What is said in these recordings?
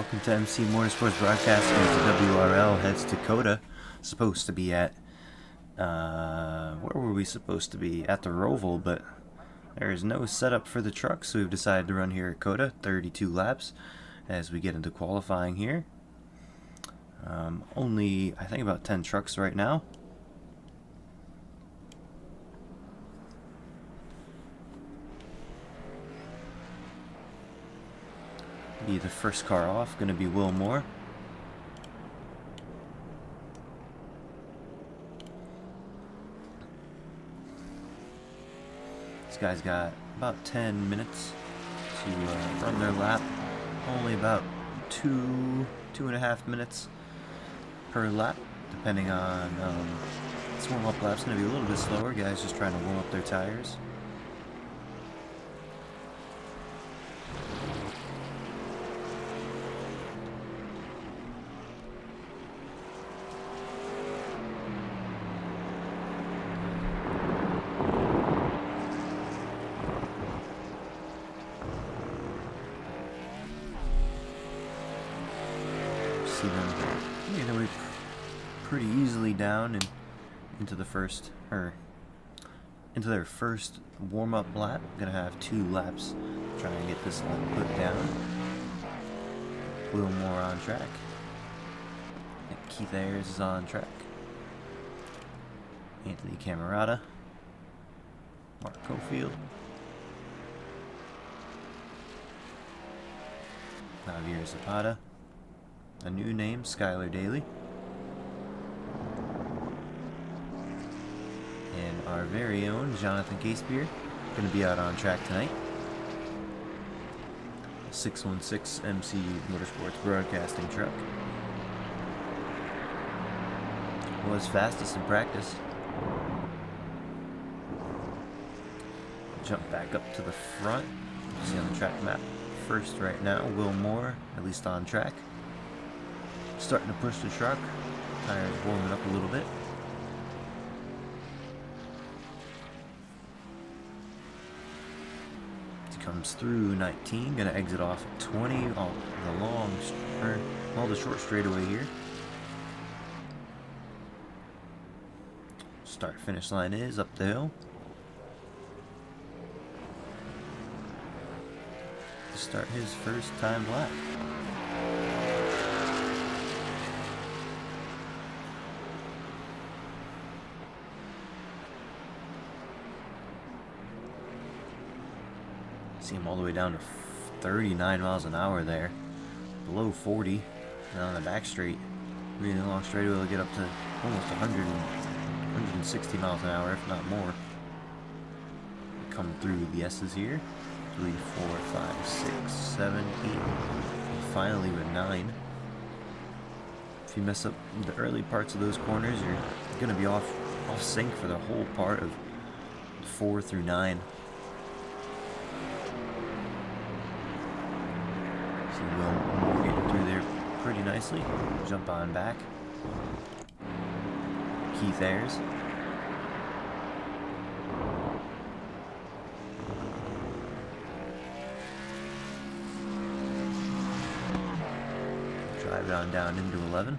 welcome to MC Motorsports Broadcasting as the WRL heads to Coda. Supposed to be at, where were we supposed to be? At the Roval, but there is no setup for the truck, so we've decided to run here at Coda, 32 laps, as we get into qualifying here. Only, I think, about 10 trucks right now. Be the first car off, going to be Will Moore. This guy's got about 10 minutes to run their lap. Only about two and a half minutes per lap, depending on this warm-up lap's going to be a little bit slower. Guys just trying to warm up their tires. See them making their way pretty easily down and into their first warm-up lap. Gonna have 2 laps to try and get this lap put down. Will Moore on track. And Keith Ayers is on track. Anthony Camerata. Mark Cofield. Javier Zapata. A new name, Skylar Daly. And our very own Jonathan Casebeer, going to be out on track tonight. 616 MC Motorsports Broadcasting truck. Was fastest in practice. Jump back up to the front. You see on the track map first right now, Will Moore, at least on track. Starting to push the truck. Tires warming up a little bit. He comes through 19, gonna exit off at 20 on the short straightaway here. Start finish line is up the hill. To start his first time lap. See him all the way down to 39 miles an hour there. Below 40. And on the back straight, really long straightaway, will get up to almost 160 miles an hour, if not more. Come through the S's here. 3, 4, 5, 6, 7, 8. And finally with 9. If you mess up the early parts of those corners, you're going to be off sync for the whole part of 4 through 9. See Will Moore getting through there pretty nicely. Jump on back. Keith Ayers. Drive it on down into 11.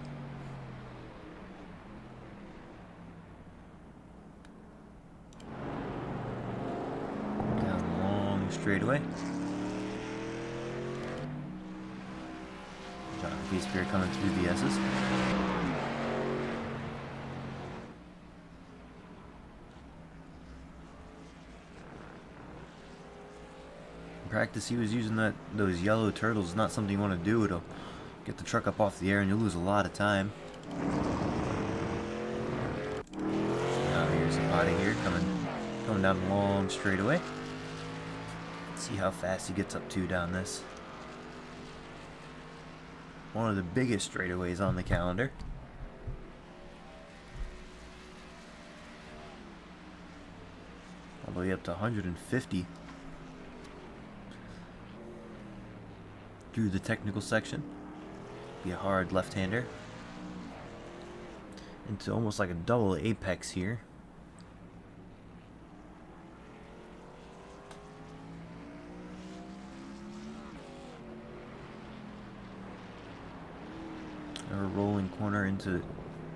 Down the long straightaway. John Casebeer coming through the S's. In practice, he was using those yellow turtles. Not something you want to do. It'll get the truck up off the air and you'll lose a lot of time. Now here's Zapata here coming down the long straightaway. See how fast he gets up to down this. One of the biggest straightaways on the calendar. All the way up to 150 through the technical section. Be a hard left-hander. Into almost like a double apex here. or a rolling corner into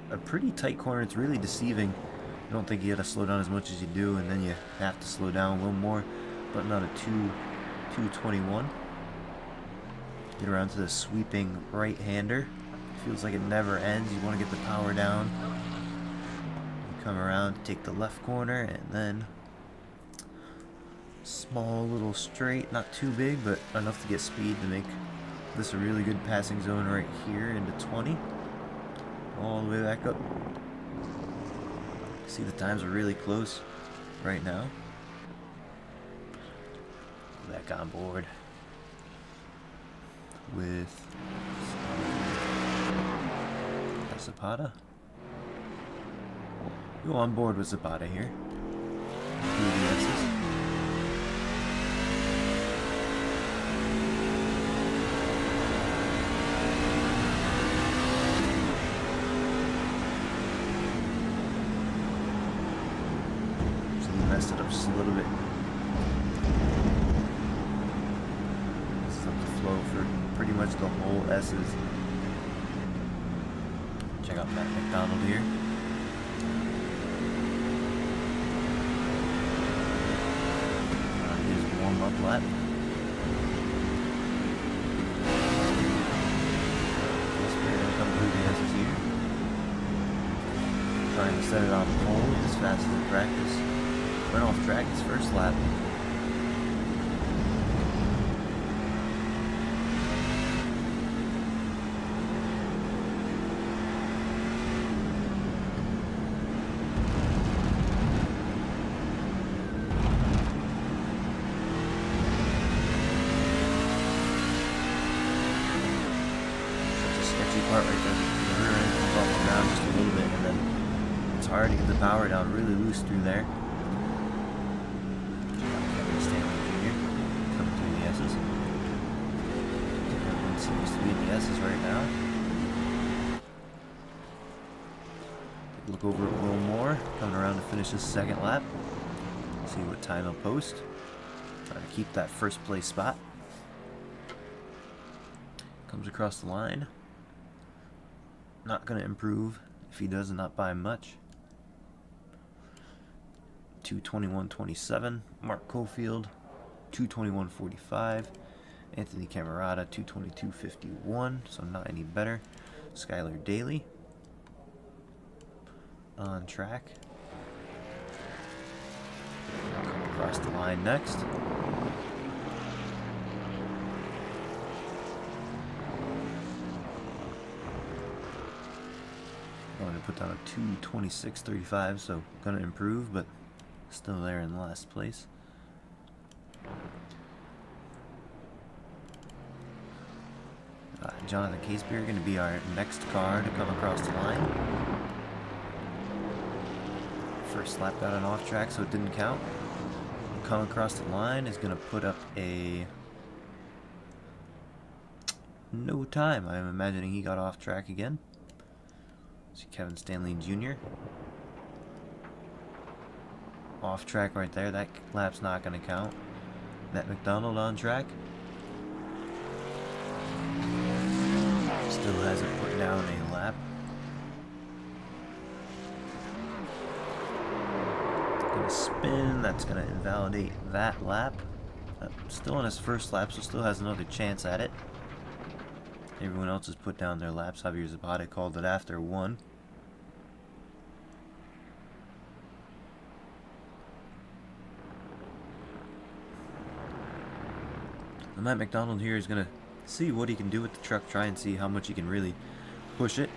a pretty tight corner. It's really deceiving. I don't think you got to slow down as much as you do, and then you have to slow down a little more. But not a 221. Get around to the sweeping right-hander. Feels like it never ends. You want to get the power down. You come around, take the left corner, and then small little straight, not too big, but enough to get speed to make this a really good passing zone right here into 20. All the way back up. See, the times are really close right now. Back on board with Zapata. Go on board with Zapata here. PBSs. Messed it up just a little bit. This is up the flow for pretty much the whole S's. Check out Matt McDonald here. On his warm-up lap. We're gonna come through the S's here. Trying to set it on pole as fast as in practice. Went off track his first lap. Such a sketchy part right there. The rear end comes off the ground just a little bit, and then it's hard to get the power down really loose through there. Seems to be in the S's right now. Look over it a little more. Coming around to finish his second lap. See what time he'll post. Try to keep that first place spot. Comes across the line. Not going to improve if he does not by much. 2:21.27. Mark Cofield. 2:21.45. Anthony Camerata, 2:22.51, so not any better. Skylar Daly on track. Come across the line next. Going to put down a 2:26.35, so going to improve, but still there in last place. Jonathan Casebeer going to be our next car to come across the line. First lap got an off track, so it didn't count. Come across the line is going to put up a no time. I'm imagining he got off track again. See Kevin Stanley Jr. Off track right there. That lap's not going to count. Matt McDonald on track. Still hasn't put down a lap. Gonna spin. That's gonna invalidate that lap. Still on his first lap, so still has another chance at it. Everyone else has put down their laps. Javier Zapata called it after one. Matt McDonald here is gonna see what he can do with the truck, try and see how much he can really push it.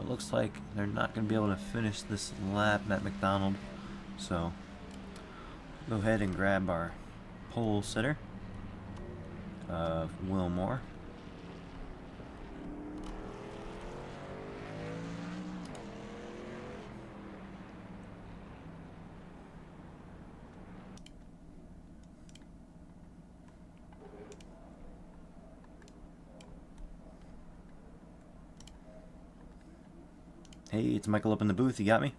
Looks like they're not going to be able to finish this lap, Matt McDonald. So, go ahead and grab our pole sitter of Wilmore. Hey, it's Michael up in the booth. You got me?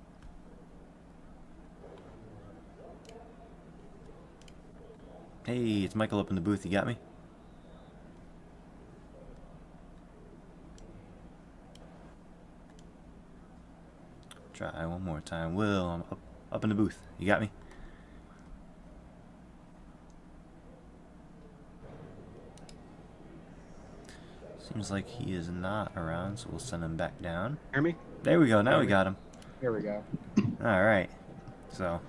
Hey, it's Michael up in the booth. You got me? Try one more time. Will, I'm up in the booth. You got me? Seems like he is not around, so we'll send him back down. Hear me? There we go. Now we got him. Here we go. All right. So,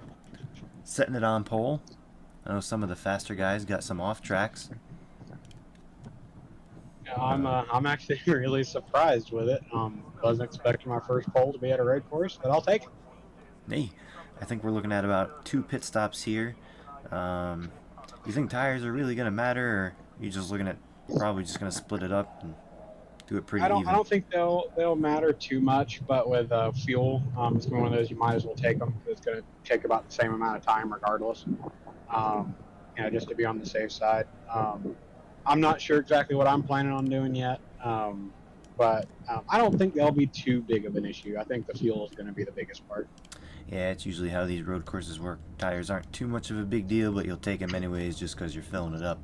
setting it on pole. I know some of the faster guys got some off tracks. Yeah, I'm actually really surprised with it. Wasn't expecting my first pole to be at a road course, but I'll take it. Hey, I think we're looking at about 2 pit stops here. You think tires are really gonna matter, or you just looking at probably just gonna split it up and do it pretty even? I don't think they'll matter too much, but with fuel, it's gonna be one of those you might as well take them. It's gonna take about the same amount of time regardless. You know, just to be on the safe side. I'm not sure exactly what I'm planning on doing yet, but I don't think they'll be too big of an issue. I think the fuel is going to be the biggest part. Yeah, it's usually how these road courses work. Tires aren't too much of a big deal, but you'll take them anyways just because you're filling it up.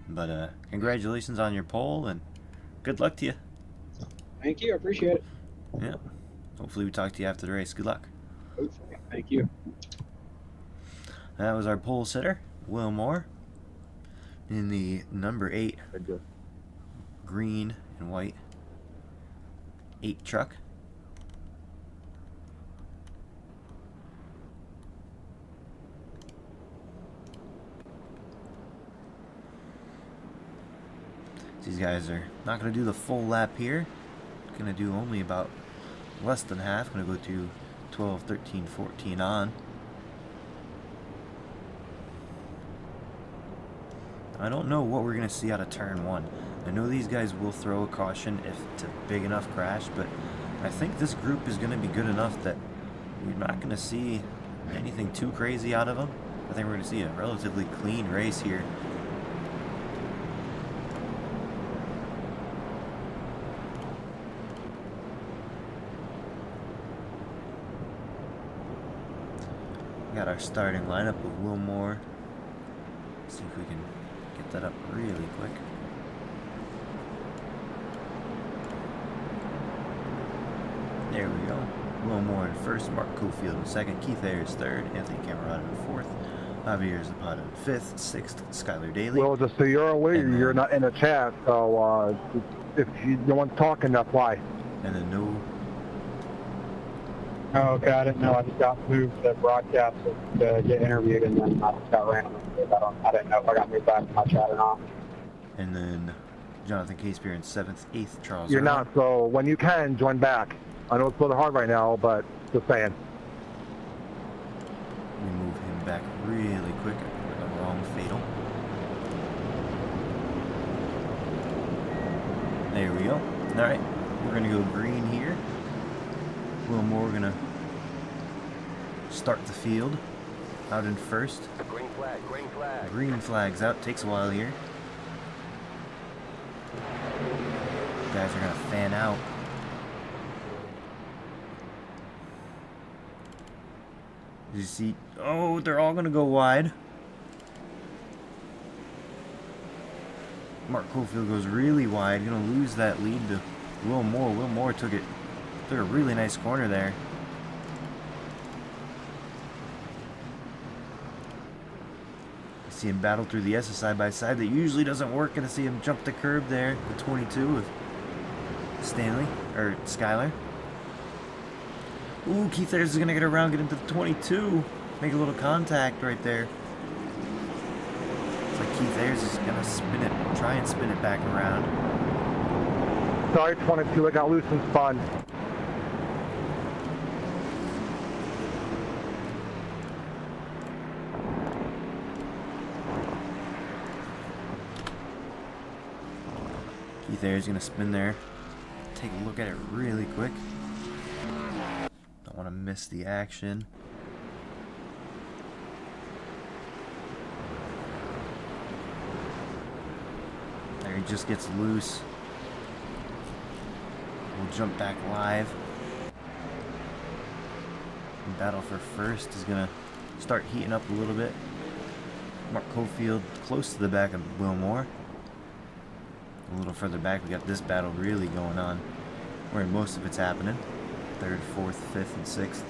But congratulations on your pole, and good luck to you. Thank you. I appreciate it. Yeah. Hopefully we talk to you after the race. Good luck. Hopefully. Thank you. That was our pole sitter, Will Moore, in the number 8 green and white 8 truck. These guys are not going to do the full lap here. Going to do only about less than half. Going to go to 12, 13, 14 on. I don't know what we're going to see out of turn 1. I know these guys will throw a caution if it's a big enough crash, but I think this group is going to be good enough that you're not going to see anything too crazy out of them. I think we're going to see a relatively clean race here. Got our starting lineup of Wilmore. See if we can get that up really quick. There we go. Wilmore in first, Mark Cofield in second, Keith Ayers third, Anthony Camerata in fourth, Javier Zapata in fifth, sixth, Skylar Daly. Well, just so you're aware, you're not in a chat, so if you don't want to talk, that's why. And then no. Oh, okay. I didn't know. I just got moved to broadcast to get interviewed, and then I just got random. I didn't know if I got moved back to my chat or not. And then Jonathan Casebeer in seventh, eighth, Charles. You're Irwin. not, so when you can, join back. I know it's a little hard right now, but just saying. We move him back really quick. The wrong fatal. There we go. All right, we're gonna go green here. Wilmore gonna start the field out in first. Green flag, green flag. Green flag's out. Takes a while here. Guys are gonna fan out. You see? Oh, they're all gonna go wide. Mark Cofield goes really wide. Gonna lose that lead to Wilmore. Wilmore took a really nice corner there. You see him battle through the S side by side. That usually doesn't work. Gonna see him jump the curb there. The 22 of Stanley or Skylar. Ooh, Keith Ayers is gonna get around, get into the 22, make a little contact right there. It's like Keith Ayers is gonna spin it, try and spin it back around. Sorry, 22, I got loose and spun. Keith there is going to spin there. Take a look at it really quick. Don't want to miss the action. There he just gets loose. We'll jump back live. And battle for first is going to start heating up a little bit. Mark Cofield close to the back of Wilmore. A little further back, we got this battle really going on, where most of it's happening. 3rd, 4th, 5th, and 6th.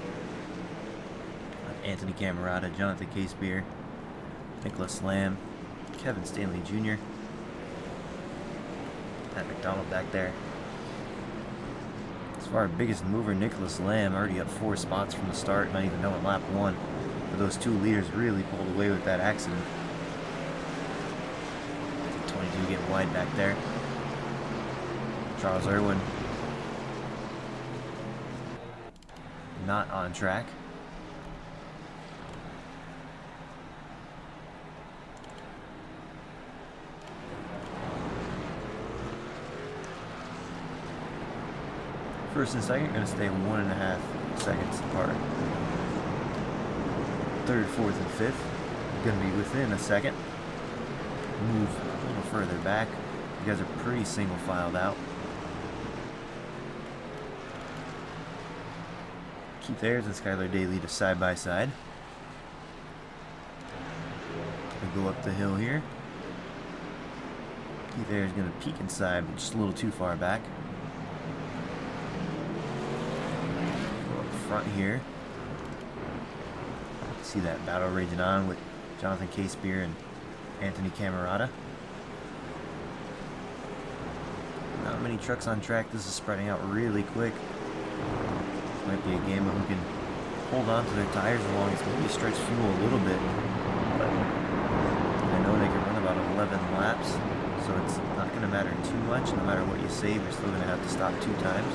Anthony Camerata, Jonathan Casebeer, Nicholas Lamb, Kevin Stanley Jr., Pat McDonald back there. As far as biggest mover, Nicholas Lamb already up 4 spots from the start, not even knowing lap 1. But those 2 leaders really pulled away with that accident. 22 getting wide back there. Charles Irwin not on track. First and second are going to stay 1.5 seconds apart. 3rd, 4th, and 5th going to be within a second. Move a little further back. You guys are pretty single filed out. Keith Ayers and Skylar Daly to side by side. We go up the hill here. Keith Ayers going to peek inside, but just a little too far back. Go up front here. See that battle raging on with Jonathan Casebeer and Anthony Camerata. Not many trucks on track. This is spreading out really quick. Might be a game of who can hold on to their tires as long as maybe stretch fuel a little bit. But I know they can run about 11 laps, so it's not going to matter too much. No matter what you save, you're still going to have to stop 2 times.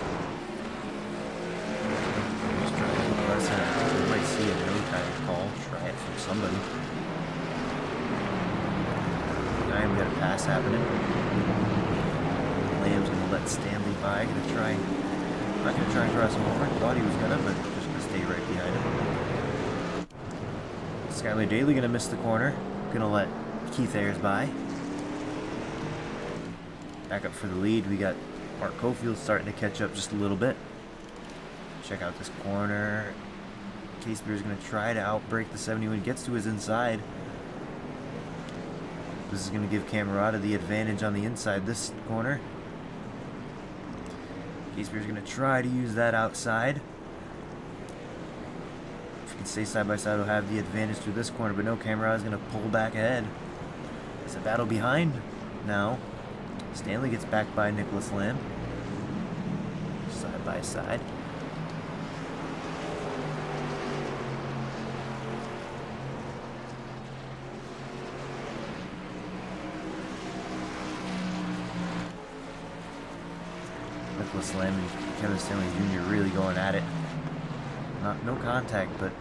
Just try to keep pressing. You might see a no tire call. Try it from somebody. We got a pass happening. Lamb's going to let Stanley by. Going to try. Not going to try and cross him over. Thought he was going to, but just going to stay right behind him. Skylar Daly going to miss the corner. Going to let Keith Ayers by. Back up for the lead. We got Mark Cofield starting to catch up just a little bit. Check out this corner. Casebeer is going to try to outbrake the 70 when he gets to his inside. This is going to give Camerata the advantage on the inside this corner. Casebeer is going to try to use that outside. If you can stay side by side, we'll have the advantage through this corner, but no, Camerata is going to pull back ahead. It's a battle behind now. Stanley gets back by Nicholas Lamb. Side by side. Nicholas Lamb and Kevin Stanley Jr. really going at it. No contact, but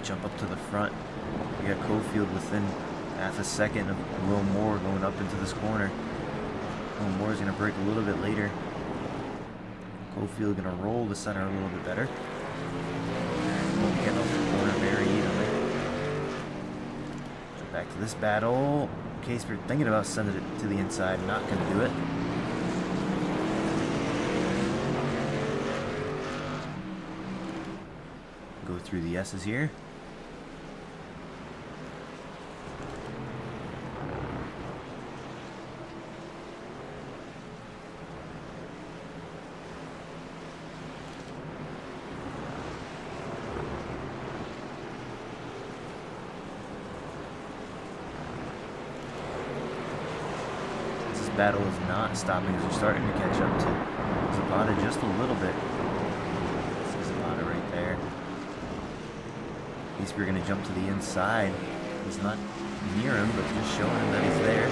jump up to the front. We got Cofield within half a second of Will Moore going up into this corner. Will Moore's going to break a little bit later. Cofield going to roll the center a little bit better. Getting off the corner very evenly. Back to this battle. Casebeer thinking about sending it to the inside, not going to do it. Go through the S's here. Battle is not stopping as we're starting to catch up to Zapata just a little bit. See Zapata right there. Casebeer going to jump to the inside. He's not near him, but just showing him that he's there.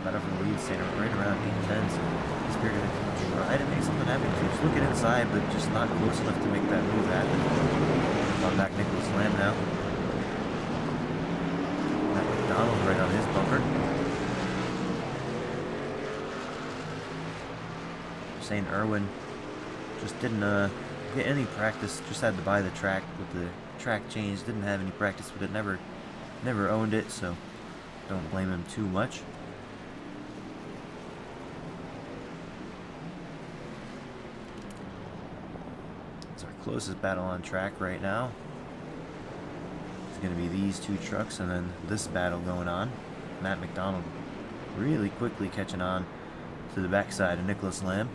Battle for the lead, staying right around 8-10. So Casebeer going to try to make something happen. He's looking inside, but just not close enough to make that move happen. On back Nicholas Lamb now. McDonald right on his bumper. Saying Irwin just didn't get any practice, just had to buy the track with the track change, didn't have any practice with it, never owned it, so don't blame him too much. It's our closest battle on track right now. It's going to be these two trucks and then this battle going on. Matt McDonald really quickly catching on to the backside of Nicholas Lamb.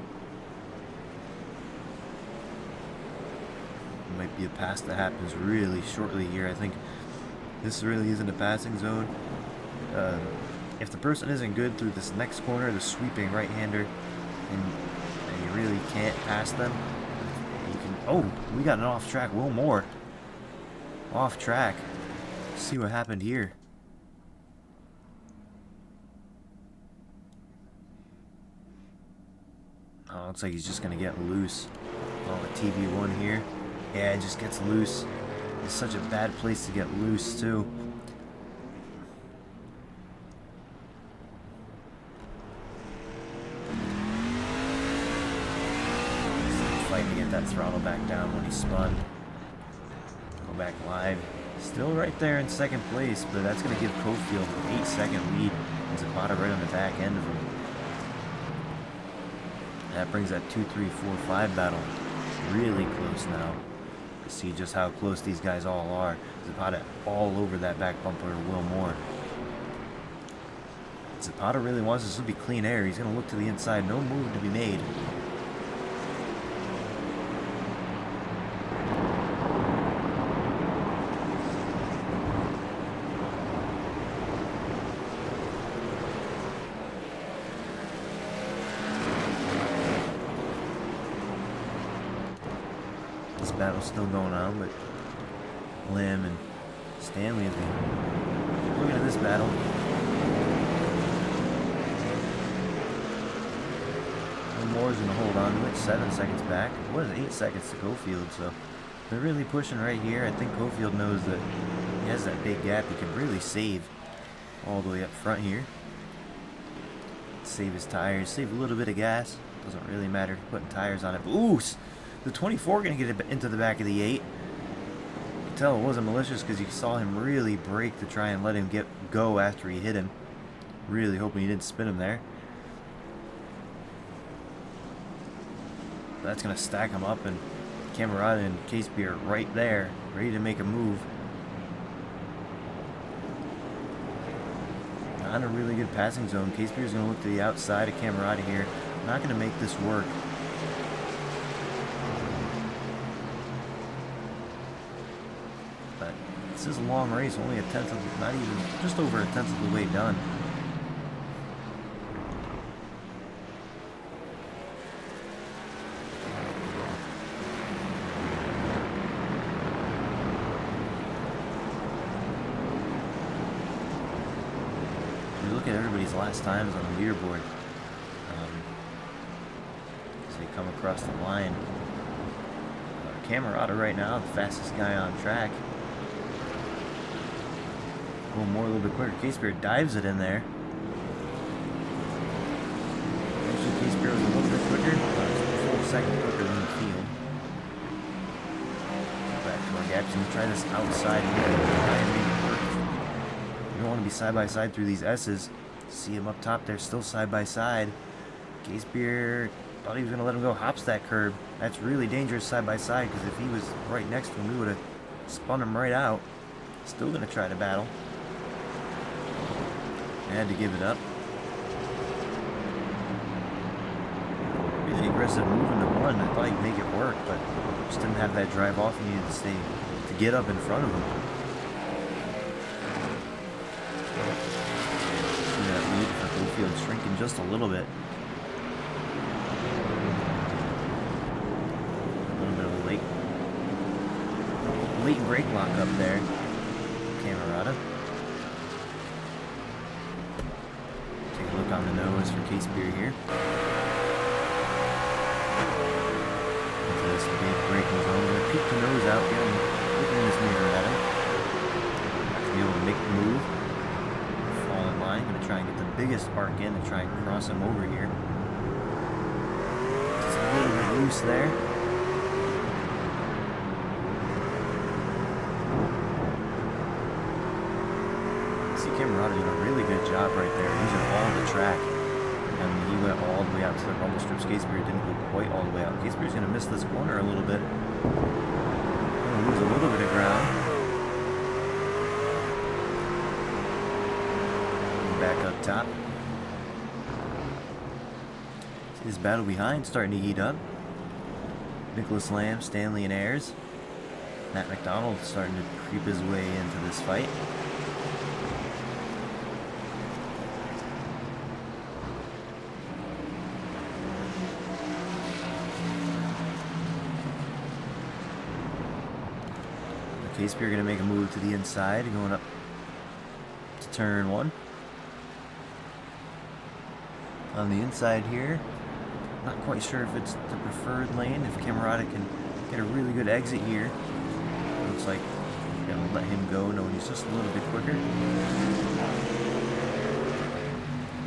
Might be a pass that happens really shortly here. I think this really isn't a passing zone. If the person isn't good through this next corner, the sweeping right-hander, and you really can't pass them, you can. Oh, we got an off track. Will Moore off track. Let's see what happened here. Oh, looks like he's just gonna get loose. Oh, a TV1 here. Yeah, it just gets loose. It's such a bad place to get loose, too. Fighting to get that throttle back down when he spun. Go back live. Still right there in second place, but that's going to give Cofield an 8-second lead. And Zapata right on the back end of him. That brings that 2-3-4-5 battle really close now. See just how close these guys all are. Zapata all over that back bumper of Will Moore. Zapata really wants this to be clean air. He's going to look to the inside. No move to be made. Battle's still going on, but Lamb and Stanley as we keep looking at this battle. Moore's going to hold on to it, 7 seconds back. It was 8 seconds to Cofield, so they're really pushing right here. I think Cofield knows that he has that big gap. He can really save all the way up front here. Save his tires, save a little bit of gas. Doesn't really matter putting tires on it. But, ooh! The 24 going to get it into the back of the 8. You can tell it wasn't malicious because you saw him really brake to try and let him go after he hit him. Really hoping he didn't spin him there. That's going to stack him up, and Camerata and Caseby are right there, ready to make a move. Not in a really good passing zone. Caseby is going to look to the outside of Camerata here. Not going to make this work. This is a long race, only a tenth of, not even, just over a tenth of the way done. We look at everybody's last times on the leaderboard as they come across the line. Camerata right now, the fastest guy on track. Will Moore a little bit quicker. Caseby dives it in there. Actually, Caseby was a little bit quicker. A full second quicker than the field. Back to our gaps. And try this outside here. Try and make it work. You don't want to be side by side through these S's. See him up top there, still side by side. Caseby thought he was going to let him go. Hops that curb. That's really dangerous side by side because if he was right next to him, we would have spun him right out. Still going to try to battle. I had to give it up. Really aggressive move in the run. I thought he'd make it work, but just didn't have that drive off. He needed to stay to get up in front of him. See that lead for Cofield shrinking just a little bit. A little bit of a late brake lock up there. Camerata. Look on the nose for Caseby here. Into this big braking zone. We're gonna peek the nose out, looking in this mirror at him. Not to be able to make the move. biggest arc in to try and cross him over here. Just a little bit loose there. See Camerata doing a really good job right there, using all the track. I mean, he went all the way out to the rumble strip. Skatespear didn't go quite all the way out. Skatespear's going to miss this corner a little bit. Gonna lose a little bit of ground. Back up top. See this battle behind starting to heat up. Nicholas Lamb, Stanley, and Ayres. Matt McDonald starting to creep his way into this fight. Skatespear going to make a move to the inside, going up to turn 1. On the inside here, not quite sure if it's the preferred lane, if Camerata can get a really good exit here. Looks like they're going to let him go, knowing he's just a little bit quicker.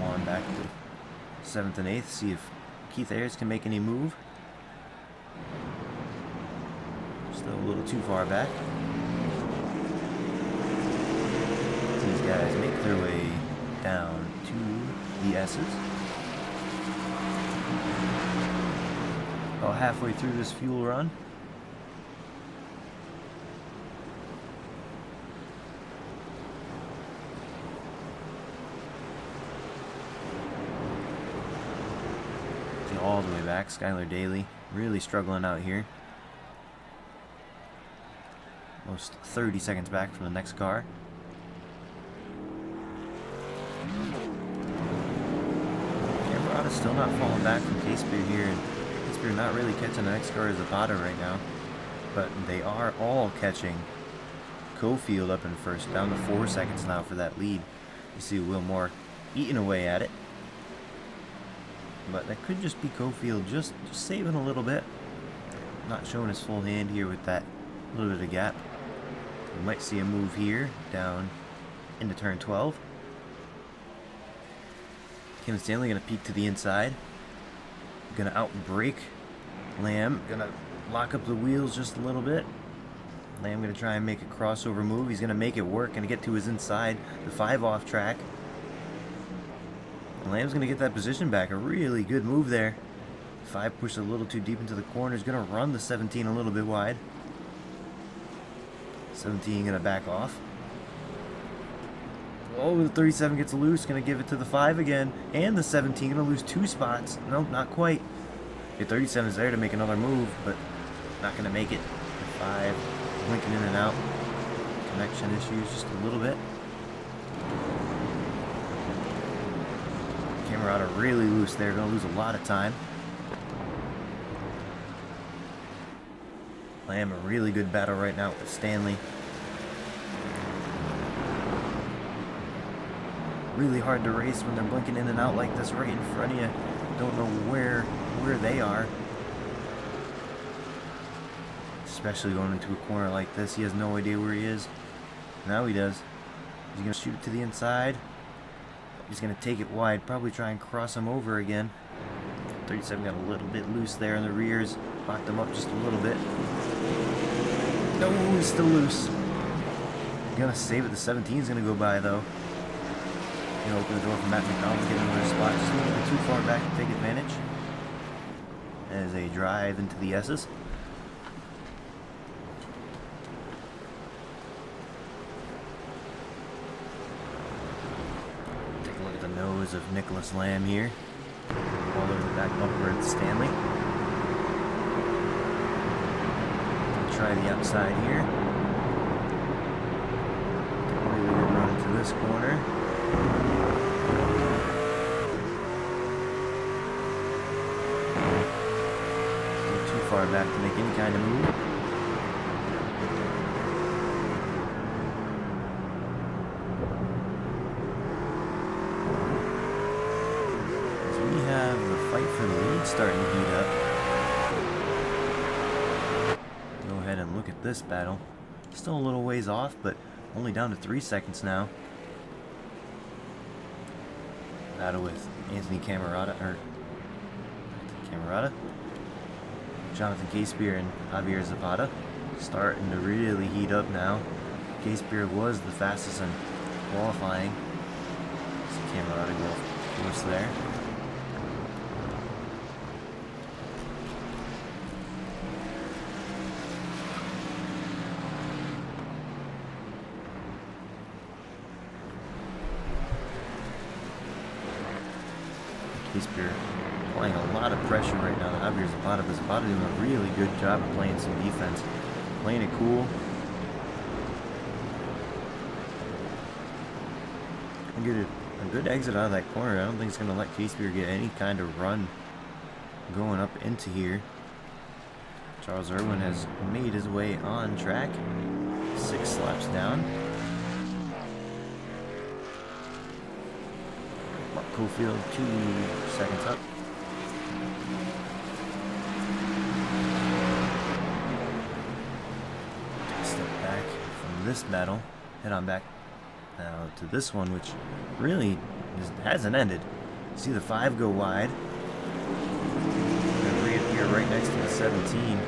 On back to 7th and 8th, see if Keith Ayres can make any move. Still a little too far back. These guys make their way down to the S's. About halfway through this fuel run. See all the way back, Skylar Daly really struggling out here. Almost 30 seconds back from the next car. Camerata's still not falling back from Skatespear here, and Skatespear not really catching the next car as Zapata right now. But they are all catching Cofield up in first, down to 4 seconds now for that lead. You see Will Moore eating away at it. But that could just be Cofield just saving a little bit. Not showing his full hand here with that little bit of gap. We might see a move here, down into turn 12. Kim Stanley going to peek to the inside. Going to outbrake Lamb. Going to lock up the wheels just a little bit. Lamb going to try and make a crossover move. He's going to make it work. Going to get to his inside. The 5 off track. And Lamb's going to get that position back. A really good move there. 5 pushed a little too deep into the corner. He's going to run the 17 a little bit wide. 17 going to back off. Oh, the 37 gets loose. Going to give it to the 5 again. And the 17 going to lose 2 spots. Nope, not quite. The 37 is there to make another move, but not going to make it. The 5 blinking in and out. Connection issues just a little bit. Camerata really loose there. Going to lose a lot of time. Lamb, a really good battle right now with Stanley. Really hard to race when they're blinking in and out like this right in front of you. Don't know where they are. Especially going into a corner like this. He has no idea where he is. Now he does. He's going to shoot it to the inside. He's going to take it wide. Probably try and cross him over again. 37 got a little bit loose there in the rears. Locked him up just a little bit. No, he's still loose. Gonna save it. The 17 is gonna go by though. Gonna open the door for Matt McDonald, get another spot. Just a little bit too far back to take advantage. As a drive into the S's. Take a look at the nose of Nicholas Lamb here. All over the back bumper at Stanley. Try the outside here. Get a really good run into this corner. Not too far back to make any kind of move. So we have the fight for the lead starting to heat up. And look at this battle. Still a little ways off, but only down to 3 seconds now. battle with Anthony Camarata, Jonathan Casebeer and Javier Zapata. Starting to really heat up now. Casebeer was the fastest in qualifying. See Camarata go off course there. Casebeer applying a lot of pressure right now to Javier Zapata, but Zapata doing a really good job of playing some defense. Playing it cool. And get a good exit out of that corner. I don't think it's going to let Casebeer get any kind of run going up into here. Charles Irwin has made his way on track. 6 laps down. Mark Cofield 2 seconds up. Step back from this battle. Head on back now to this one, which really hasn't ended. See the 5 go wide. And reappear right next to the 17.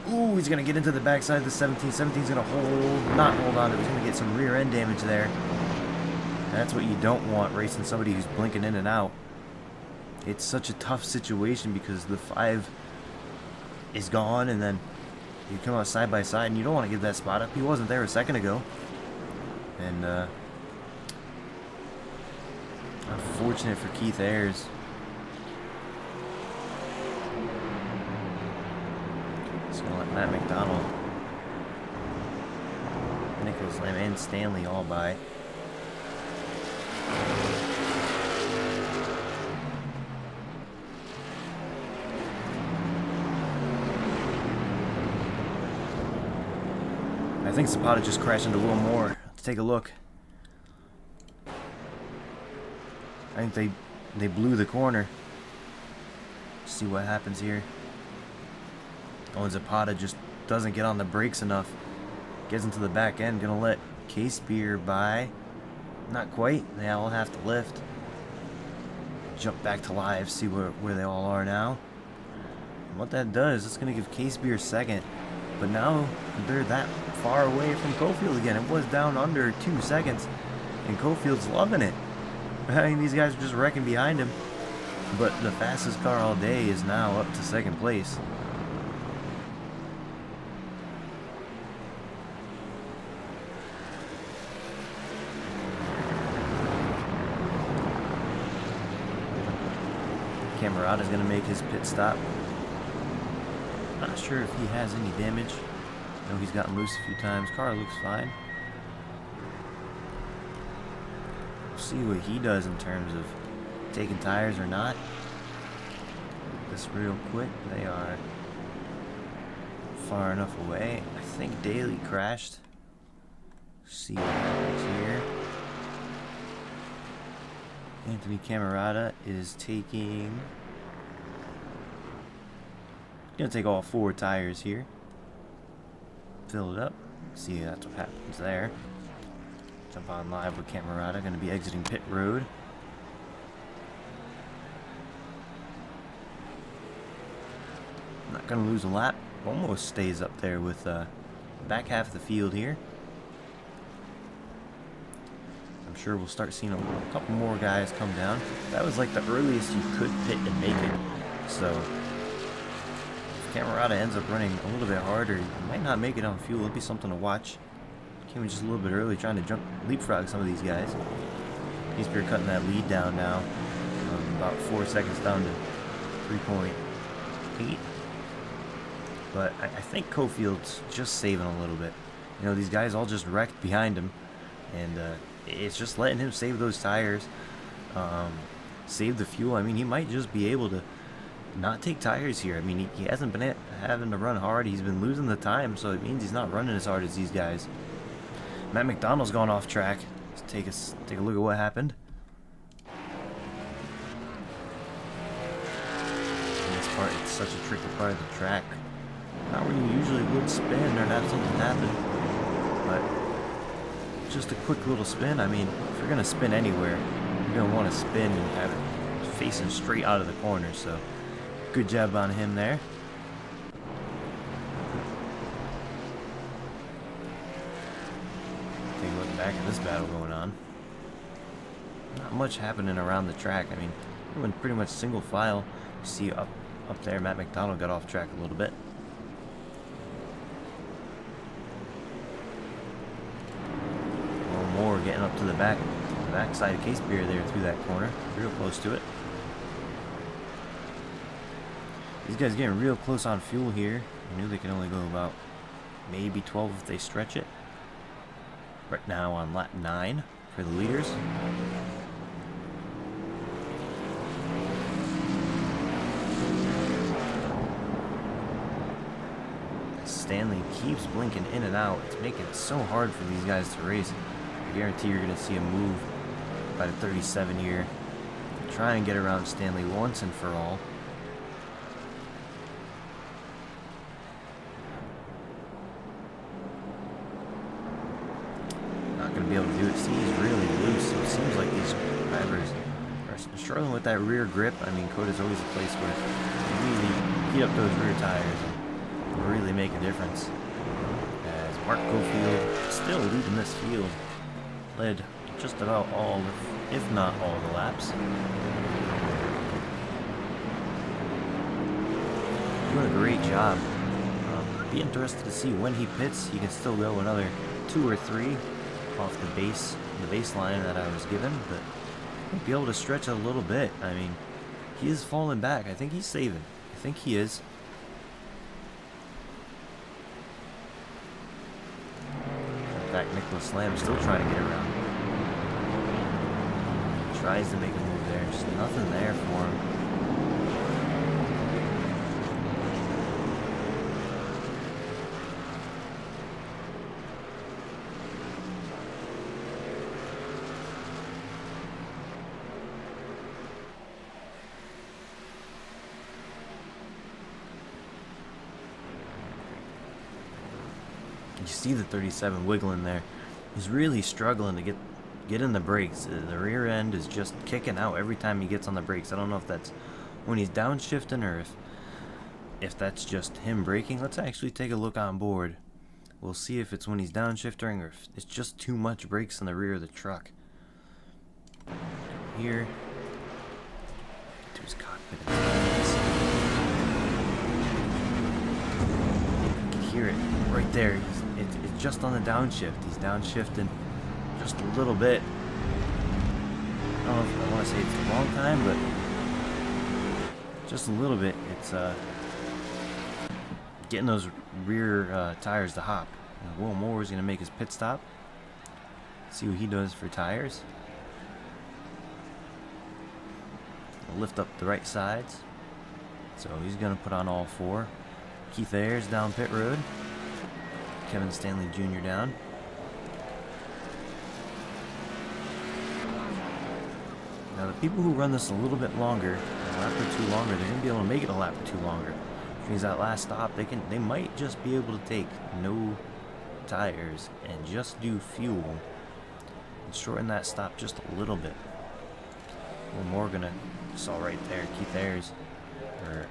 Ooh, he's going to get into the backside of the 17. 17's going to not hold on. He's going to get some rear end damage there. That's what you don't want racing somebody who's blinking in and out. It's such a tough situation because the 5 is gone and then you come out side by side and you don't want to give that spot up. He wasn't there a second ago. And unfortunate for Keith Ayers. Just going to let Matt McDonald, Nicholas Lamb, and Stanley all by. I think Zapata just crashed into Will Moore. Let's take a look. I think they blew the corner. Let's see what happens here. Oh, and Zapata just doesn't get on the brakes enough. Gets into the back end. Gonna let Casebeer by. Not quite. They all have to lift. Jump back to live. See where they all are now. And what that does, it's gonna give Casebeer second. But now they're that far away from Cofield again. It was down under 2 seconds. And Cofield's loving it. I mean, these guys are just wrecking behind him. But the fastest car all day is now up to second place. Camarata's going to make his pit stop. Not sure if he has any damage. I know he's gotten loose a few times. Car looks fine. We'll see what he does in terms of taking tires or not. This real quick. They are far enough away. I think Daly crashed. See what happens here. Anthony Camarata is taking... Gonna take all 4 tires here. Fill it up. See, that's what happens there. Jump on live with Camarata. Gonna be exiting pit road. Not gonna lose a lap. Almost stays up there with back half of the field here. I'm sure we'll start seeing a couple more guys come down. That was like the earliest you could pit and make it. So if Camarata ends up running a little bit harder, he might not make it on fuel. It'll be something to watch. Came in just a little bit early, trying to leapfrog some of these guys. Casebeer cutting that lead down now. About 4 seconds down to 3.8. But I think Cofield's just saving a little bit. You know, these guys all just wrecked behind him. And it's just letting him save those tires. Save the fuel. I mean, he might just be able to not take tires here. I mean, he hasn't been having to run hard. He's been losing the time, so it means he's not running as hard as these guys. Matt McDonald's gone off track. Let's take a look at what happened. And this part, it's such a tricky part of the track. Not where you usually would spin or have something happen, but just a quick little spin. I mean, if you're gonna spin anywhere, You're going to want to spin and have it facing straight out of the corner. So good job on him there. Take a look back at this battle going on. Not much happening around the track. I mean, we went pretty much single file. You see up there, Matt McDonald got off track a little bit. More getting up to the back side of Case Beer there through that corner, real close to it. These guys getting real close on fuel here. I knew they could only go about maybe 12 if they stretch it. Right now on lap 9 for the leaders. Stanley keeps blinking in and out. It's making it so hard for these guys to race. I guarantee you're going to see a move by the 37 here. Try and get around Stanley once and for all. Not going to be able to do it. See, he's really loose. So it seems like these drivers are struggling with that rear grip. I mean, Coda's always a place where you really heat up those rear tires and really make a difference. As Mark Cofield still leading this field. Led just about all, if not all, the laps. Doing a great job. Be interested to see when he pits. He can still go another 2 or 3 off the baseline that I was given, but he'll be able to stretch it a little bit. I mean, he is falling back. I think he's saving. I think he is. Nicholas Lamb still trying to get around. Tries to make a move there, just nothing there for him. You see the 37 wiggling there. He's really struggling to get in the brakes. The rear end is just kicking out every time he gets on the brakes. I don't know if that's when he's downshifting or if that's just him braking. Let's actually take a look on board. We'll see if it's when he's downshifting or if it's just too much brakes in the rear of the truck. Here. Get to his cockpit. You can hear it right there. It's just on the downshift. He's downshifting just a little bit. I don't know if I want to say it's a long time, but just a little bit. It's getting those rear tires to hop. Will Moore is going to make his pit stop. See what he does for tires. Lift up the right sides. So he's going to put on all 4. Keith Ayers down pit road. Kevin Stanley Jr. down. Now the people who run this a little bit longer, a lap or 2 longer, they're gonna be able to make it a lap or 2 longer. Which means that last stop, they might just be able to take no tires and just do fuel and shorten that stop just a little bit. Well, Morgan, saw right there, Keith Ayers, or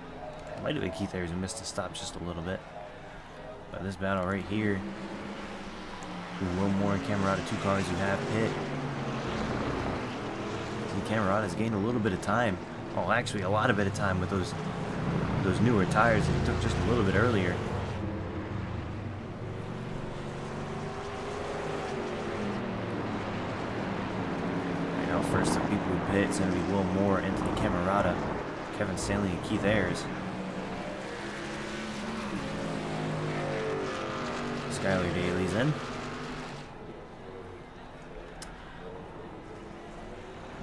it might have been Keith Ayers who missed the stop just a little bit. But this battle right here, Will Moore and Camerata, 2 cars who have pit. See, Camerata's gained a little bit of time. Oh, actually a lot of bit of time with those newer tires that he took just a little bit earlier. Right now, first the people who pit, it's going to be Will Moore, Anthony Camerata, Kevin Stanley, and Keith Ayers. Skylar Daly's in.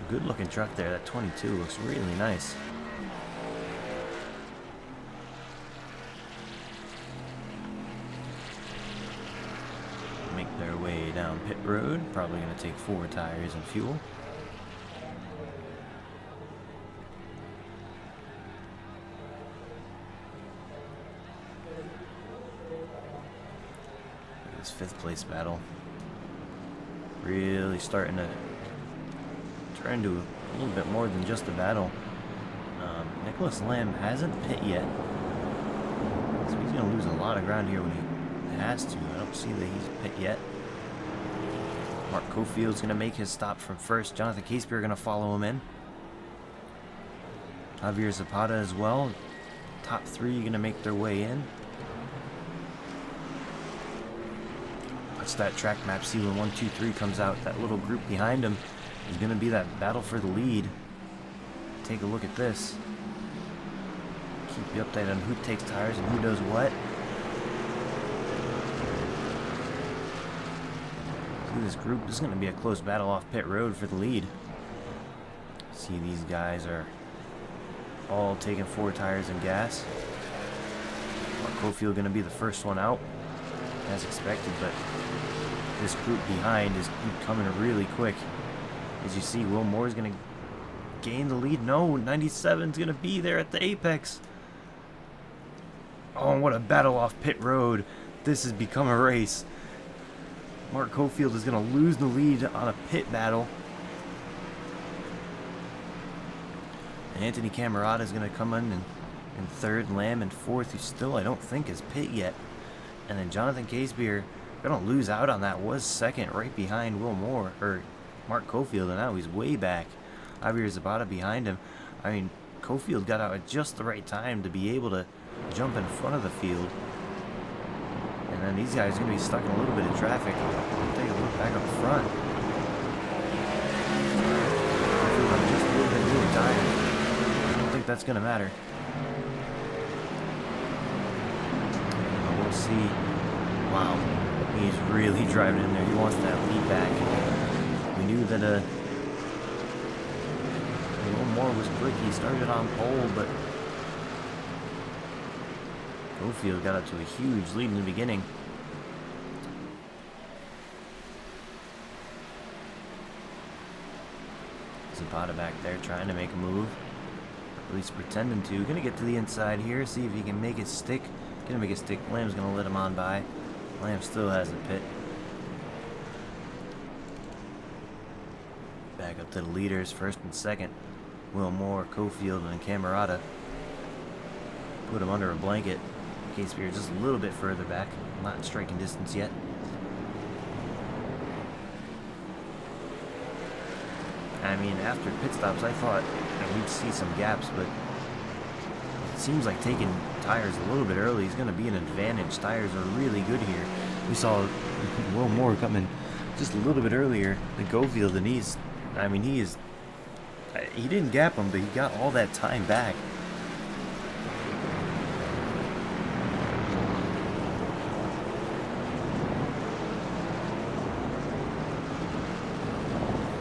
Good looking truck there. That 22 looks really nice. Make their way down pit road. Probably going to take 4 tires and fuel. This 5th place battle really starting to turned into a little bit more than just a battle. Nicholas Lamb hasn't pit yet, so he's going to lose a lot of ground here when he has to. I don't see that he's pit yet. Mark Cofield's going to make his stop from first. Jonathan Casebeer going to follow him in. Javier Zapata as well. Top three going to make their way in. Watch that track map. See when 1, 2, 3 comes out. That little group behind him is going to be that battle for the lead. Take a look at this. Keep you updated on who takes tires and who does what. See this group. This is going to be a close battle off pit road for the lead. See, these guys are all taking 4 tires and gas. Mark Cofield going to be the first one out, as expected, but this group behind is coming really quick. As you see, Will Moore is going to gain the lead. No, 97 is going to be there at the apex. Oh, what a battle off pit road. This has become a race. Mark Cofield is going to lose the lead on a pit battle. And Anthony Camerata is going to come in third, Lamb in fourth, who still I don't think is pit yet. And then Jonathan Casebeer, going to lose out on that, was second right behind Will Moore, or Mark Cofield, and now he's way back. Javier Zapata behind him. I mean, Cofield got out at just the right time to be able to jump in front of the field. And then these guys are going to be stuck in a little bit of traffic. Take a look back up front. Cofield on just a little bit newer tire. I don't think that's going to matter. We'll see. Wow. He's really driving in there. He wants that lead back. We knew that Will Moore was quick. He started on pole, but Cofield got up to a huge lead in the beginning. Zapata back there trying to make a move. At least pretending to. Gonna get to the inside here, see if he can make it stick. Gonna make it stick. Lamb's gonna let him on by. Lamb still has a pit. Back up to the leaders, first and second. Will Moore, Cofield, and Camerata. Put him under a blanket. Casebeer just a little bit further back. Not in striking distance yet. I mean, after pit stops, I thought that we'd see some gaps, but it seems like taking tires a little bit early is going to be an advantage. Tires are really good here. We saw Will Moore coming just a little bit earlier than Cofield, and he didn't gap him, but he got all that time back.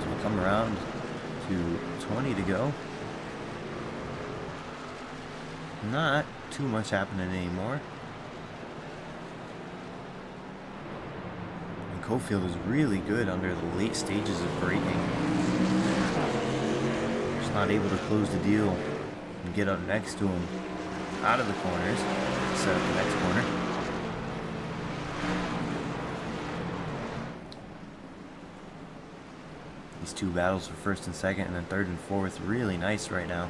So we come around to 20 to go. Not too much happening anymore. And Cofield is really good under the late stages of braking. Just not able to close the deal and get up next to him out of the corners. Set up the next corner. These two battles for first and second, and then third and fourth, really nice right now.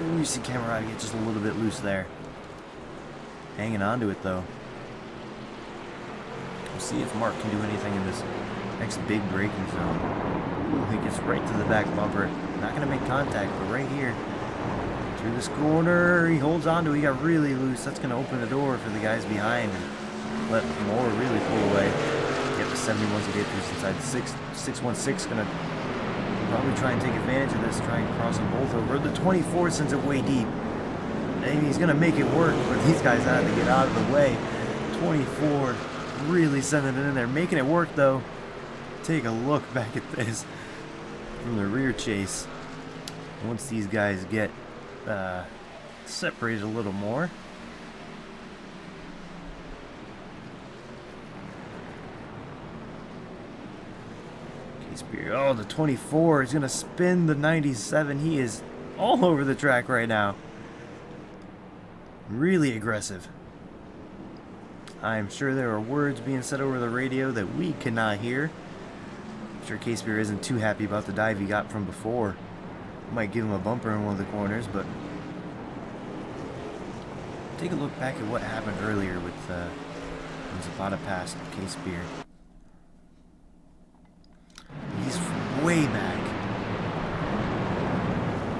Ooh, you see Camerata get just a little bit loose there. Hanging on to it though. We'll see if Mark can do anything in this next big braking zone. Ooh, he gets right to the back bumper. Not going to make contact, but right here. Through this corner, he holds on to it. He got really loose. That's going to open the door for the guys behind and let Moore really pull away. Get the 71s to get through inside the 616 going to probably try and take advantage of this, try and cross them both over. The 24 sends it way deep. Maybe he's going to make it work, but these guys had to get out of the way. 24 really sending it in there. Making it work, though. Take a look back at this from the rear chase. Once these guys get separated a little more. Oh, the 24 is going to spin the 97. He is all over the track right now. Really aggressive. I'm sure there are words being said over the radio that we cannot hear. I'm sure K-Spear isn't too happy about the dive he got from before. Might give him a bumper in one of the corners, but take a look back at what happened earlier with when Zapata passed K-Spear. He's way back.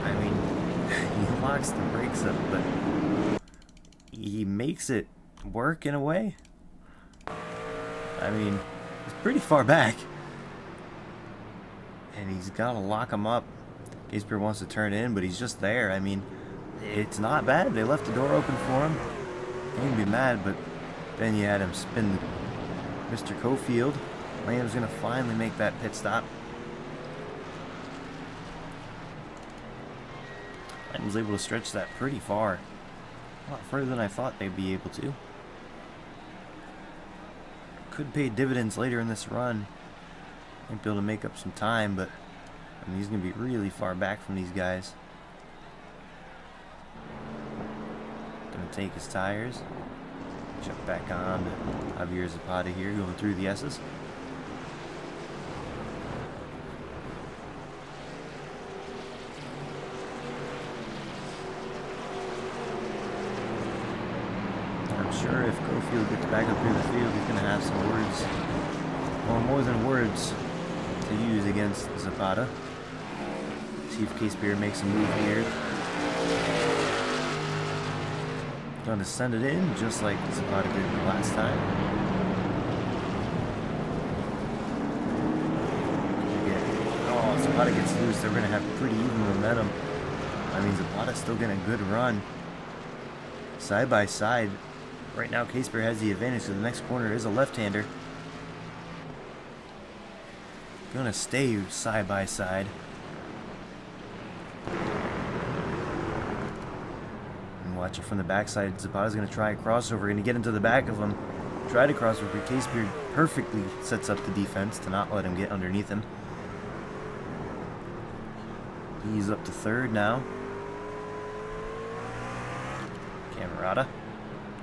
I mean, he locks the brakes up, but he makes it work in a way. I mean, he's pretty far back. And he's got to lock him up. K-Spear wants to turn in, but he's just there. I mean, it's not bad. They left the door open for him. He can be mad, but then you had him spin Mr. Cofield. Lamb's going to finally make that pit stop. Lamb was able to stretch that pretty far. A lot further than I thought they'd be able to. Could pay dividends later in this run. Might be able to make up some time, but I mean, he's going to be really far back from these guys. Going to take his tires. Jump back on to Javier Zapata here, going through the S's. I'm sure if Cofield gets back up through the field, he's going to have some words, well, more than words, to use against Zapata. See if K-Spear makes a move here. Going to send it in, just like Zapata did the last time. Oh, Zapata gets loose. They're going to have pretty even momentum. I mean, Zapata's still getting a good run. Side by side. Right now, K-Spear has the advantage, so the next corner is a left-hander. Going to stay side by side. Watch it from the backside. Zapata's going to try a crossover. Going to get into the back of him. Try to crossover. K-Spear perfectly sets up the defense to not let him get underneath him. He's up to third now. Camerata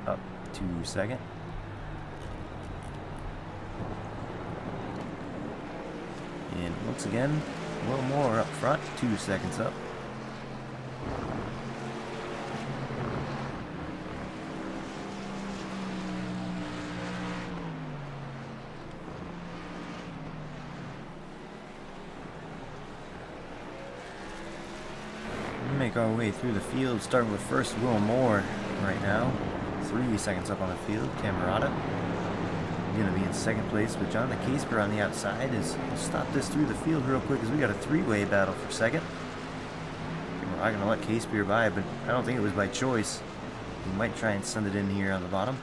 up to second. And once again, Will Moore up front. 2 seconds up. Make our way through the field, starting with first Will Moore right now. 3 seconds up on the field. Camerata going to be in second place with John. The K-Spear on the outside is. We'll stop this through the field real quick because we got a three-way battle for second. We're not going to let K-Spear by, but I don't think it was by choice. We might try and send it in here on the bottom.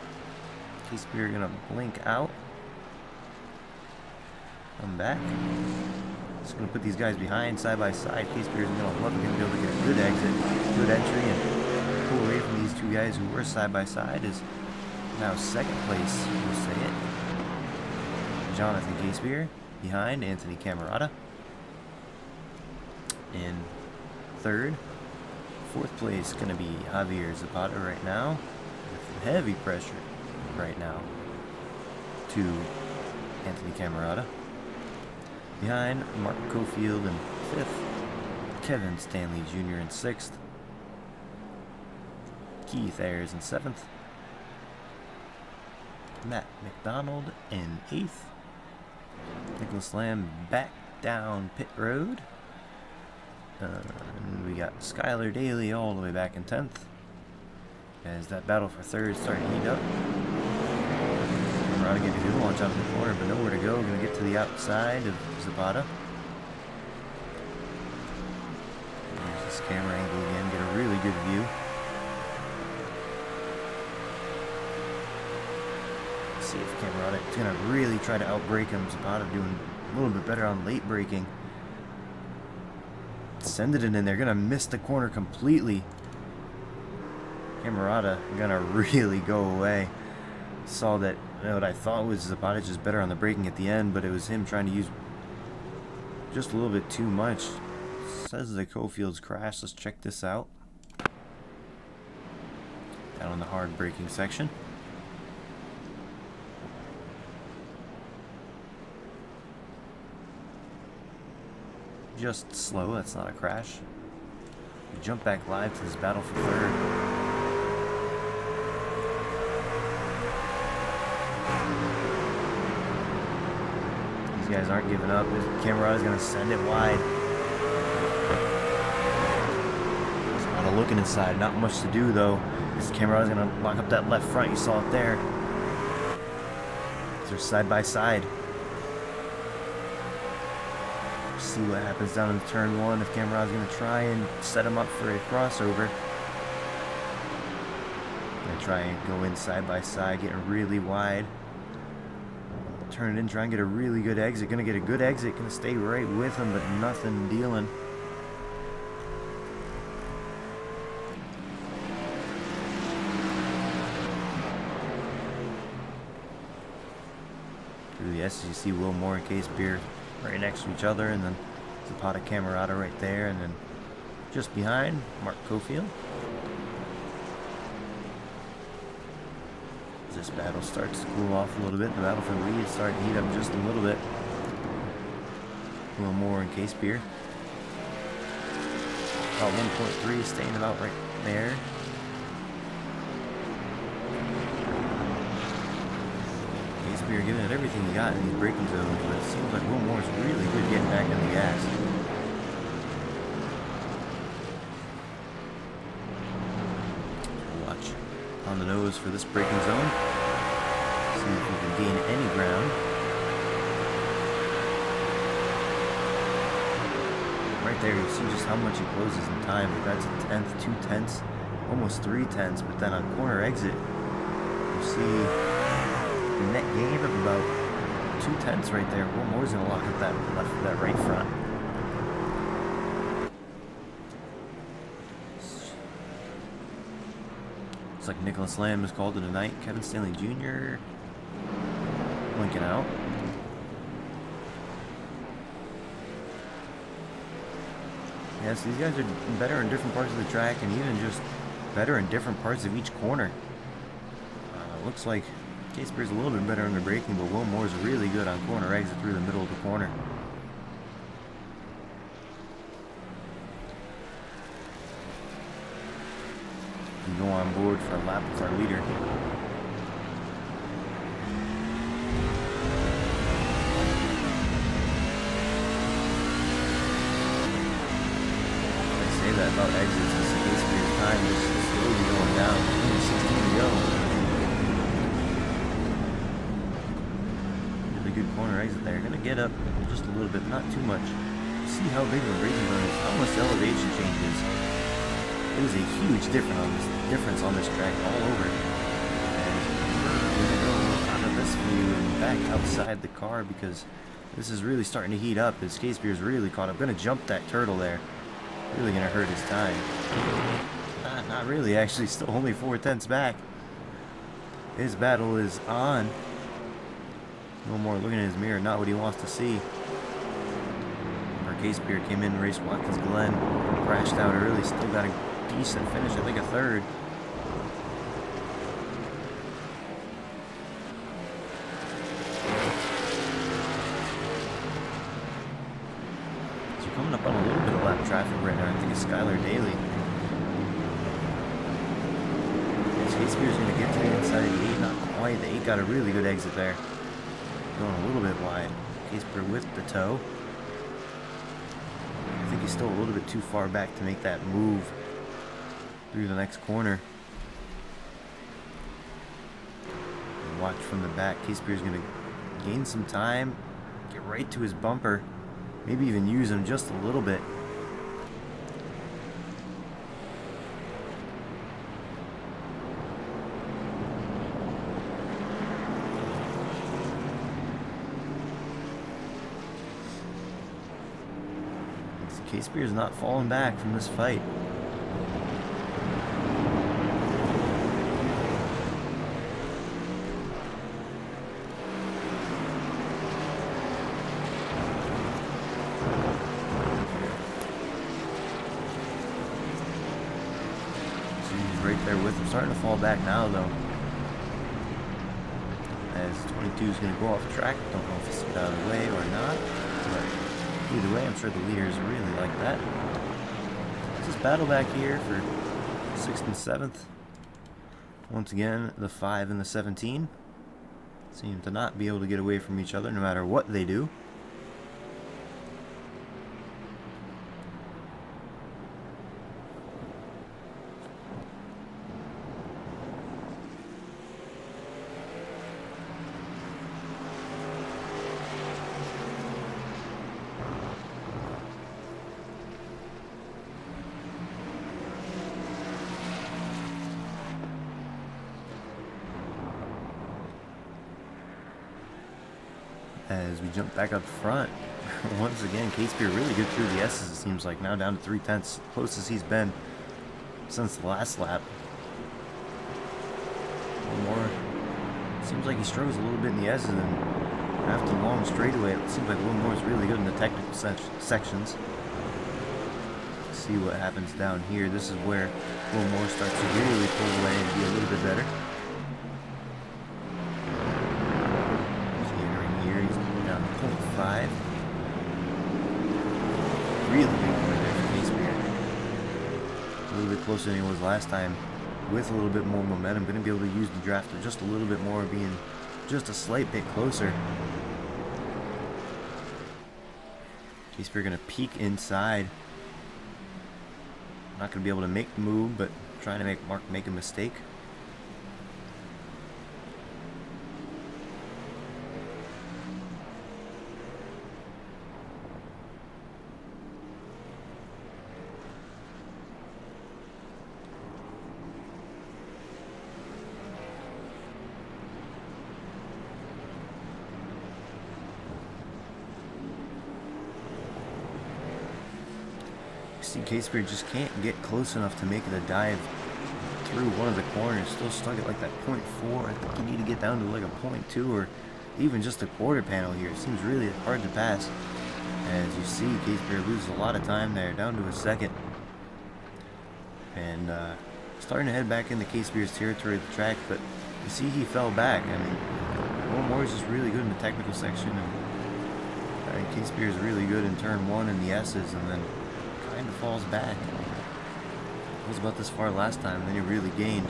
K-Spear going to blink out. Come back. Just going to put these guys behind side by side. K-Spear is going to be able to get a good exit, good entry, and pull away from these two guys who were side by side. Is now second place, we'll say it. Jonathan K-Spear behind Anthony Camerata. In third. Fourth place going to be Javier Zapata right now. With heavy pressure right now to Anthony Camerata. Behind, Mark Cofield in fifth. Kevin Stanley Jr. in sixth. Keith Ayers in seventh. Matt McDonald in eighth. Nicholas Lamb back down pit road. And we got Skylar Daly all the way back in 10th. As that battle for third is starting to heat up. Camerata getting a good launch out of the corner, but nowhere to go. Going to get to the outside of Zapata. There's this camera angle again. Get a really good view. Let's see if Camerata is going to really try to outbrake him. Zapata doing a little bit better on late braking. Send it in, and they're going to miss the corner completely. Camerata going to really go away. Saw that, what I thought was Zapata just better on the braking at the end, but it was him trying to use just a little bit too much. Says the Cofield's crash. Let's check this out. Down on the hard braking section. just slow. That's not a crash. We jump back live to this battle for third. These guys aren't giving up. Cameron is going to send it wide. There's a lot of looking inside. Not much to do though. This Cameron is going to lock up that left front. You saw it there. They're side by side. See what happens down in turn one. If Cameron's going to try and set him up for a crossover. Going to try and go in side by side, getting really wide. Turn it in, try and get a really good exit. Going to get a good exit. Going to stay right with him, but nothing dealing. Through the S, you see Will Moore and Case Beer right next to each other, and then Zapata Camerata right there, and then just behind, Mark Cofield. As this battle starts to cool off a little bit, the battle for the lead is starting to heat up just a little bit. Will Moore and Case Beer. About 1.3, staying about right there. We're giving it everything he got in these braking zones, but it seems like Will Moore's really good getting back in the gas. We'll watch on the nose for this braking zone. See if we can gain any ground. Right there, you see just how much he closes in time. That's a tenth, 2 tenths, almost 3 tenths, but then on corner exit, you see net gain of about 2 tenths right there. Will Moore's gonna lock up that right front. Looks like Nicholas Lamb is called it a night. Kevin Stanley Jr. blinking out. Yes, these guys are better in different parts of the track, and even just better in different parts of each corner. Looks like Case Beer's a little bit better under braking, but Will Moore's really good on corner exit through the middle of the corner. We go on board for a lap with our leader. I say that about exits, as Case Beer's time is slowly going down. Only 16 to go. Good corner exit there. Gonna get up just a little bit, not too much. See how big of a braking zone is, how much the elevation changes. It is a huge difference on this track all over. And we're gonna go out of this view and back outside the car because this is really starting to heat up. As Case Beer's really caught up. Gonna jump that turtle there. Really gonna hurt his time. Not really, actually. Still only 4 tenths back. His battle is on. No more looking at his mirror, not what he wants to see. Case Beer came in and raced Watkins Glen, crashed out early, still got a decent finish, I think a third. So you're coming up on a little bit of lap traffic right now, I think it's Skylar Daly. Case Beer's going to get to the inside of the 8, not quite. The 8 got a really good exit there. Going a little bit wide. Case Beer with the toe. I think he's still a little bit too far back to make that move through the next corner. And watch from the back. Case Beer's going to gain some time, get right to his bumper, maybe even use him just a little bit. Case Beer's not falling back from this fight. So he's right there with him. Starting to fall back now, though. As 22 is going to go off track. Don't know if it's out of the way or not. But Either way, I'm sure the leaders really like that. Just battle back here for 6th and 7th. Once again, the 5 and the 17 seem to not be able to get away from each other no matter what they do. As we jump back up front, once again, Catespeare really good through the S's, it seems like. Now down to 3/10, closest he's been since the last lap. One more. Seems like he struggles a little bit in the S's, and after the long straightaway, it seems like Will Moore's really good in the technical sections. See what happens down here. This is where Will Moore starts to really pull away and be a little bit better. Really big point there for Catespeare. A little bit closer than he was last time. With a little bit more momentum, going to be able to use the drafter just a little bit more, being just a slight bit closer. Catespeare going to peek inside. Not going to be able to make the move, but trying to make Mark make a mistake. See, Catespeare just can't get close enough to make the dive through one of the corners. Still stuck at like that 0.4. I think you need to get down to like a 0.2 or even just a quarter panel here. It seems really hard to pass. As you see, Catespeare loses a lot of time there, down to a second. And starting to head back into Catespeare's territory of the track, but you see he fell back. I mean, Will Moore is just really good in the technical section, and Catespeare is really good in turn 1 in the S's, and then kind of falls back. It was about this far last time, and then he really gained.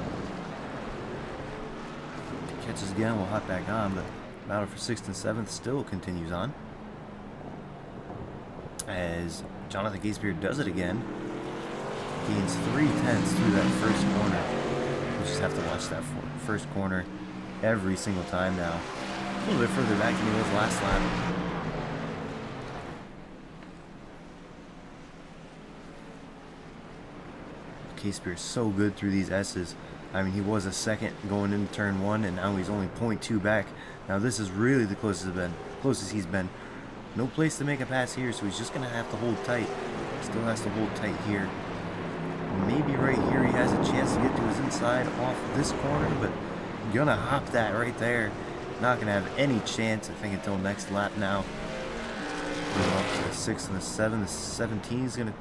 Catches again, we'll hop back on, but battle for 6th and 7th still continues on. As Jonathan Catespeare does it again. Gains 3/10 through that first corner. We just have to watch that first corner every single time now. A little bit further back than he was last lap. Catespeare is so good through these S's. I mean, he was a second going into turn 1, and now he's only 0.2 back. Now this is really the closest he's been. No place to make a pass here, so he's just gonna have to hold tight. Still has to hold tight here. Maybe right here he has a chance to get to his inside off this corner, but gonna hop that right there. Not gonna have any chance, I think, until next lap now. Going up to the 6th and the 7th. The 17 is gonna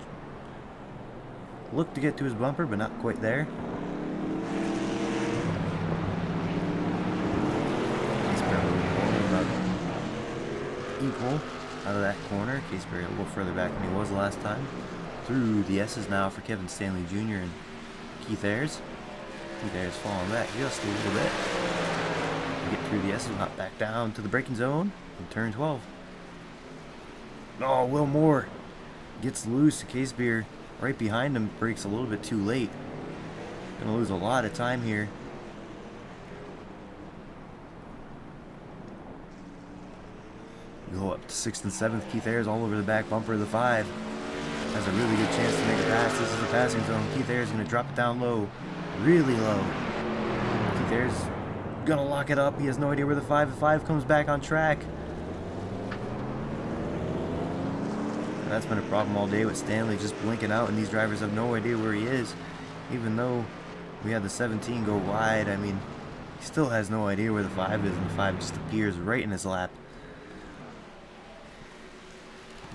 look to get to his bumper, but not quite there. Equal out of that corner. Catespeare a little further back than he was last time. Through the S's now for Kevin Stanley Jr. and Keith Ayres. Keith Ayres falling back just a little bit. We get through the S's, hop back down to the braking zone in turn 12. Oh, Will Moore gets loose. Catespeare right behind him, brakes a little bit too late. Gonna lose a lot of time here. Go up to 6th and 7th. Keith Ayres all over the back bumper of the 5. Has a really good chance to make a pass. This is the passing zone. Keith Ayres is going to drop it down low. Really low. Keith Ayres is going to lock it up. He has no idea where the 5. The 5 comes back on track. And that's been a problem all day with Stanley just blinking out, and these drivers have no idea where he is. Even though we had the 17 go wide, I mean, he still has no idea where the 5 is, and the 5 just appears right in his lap.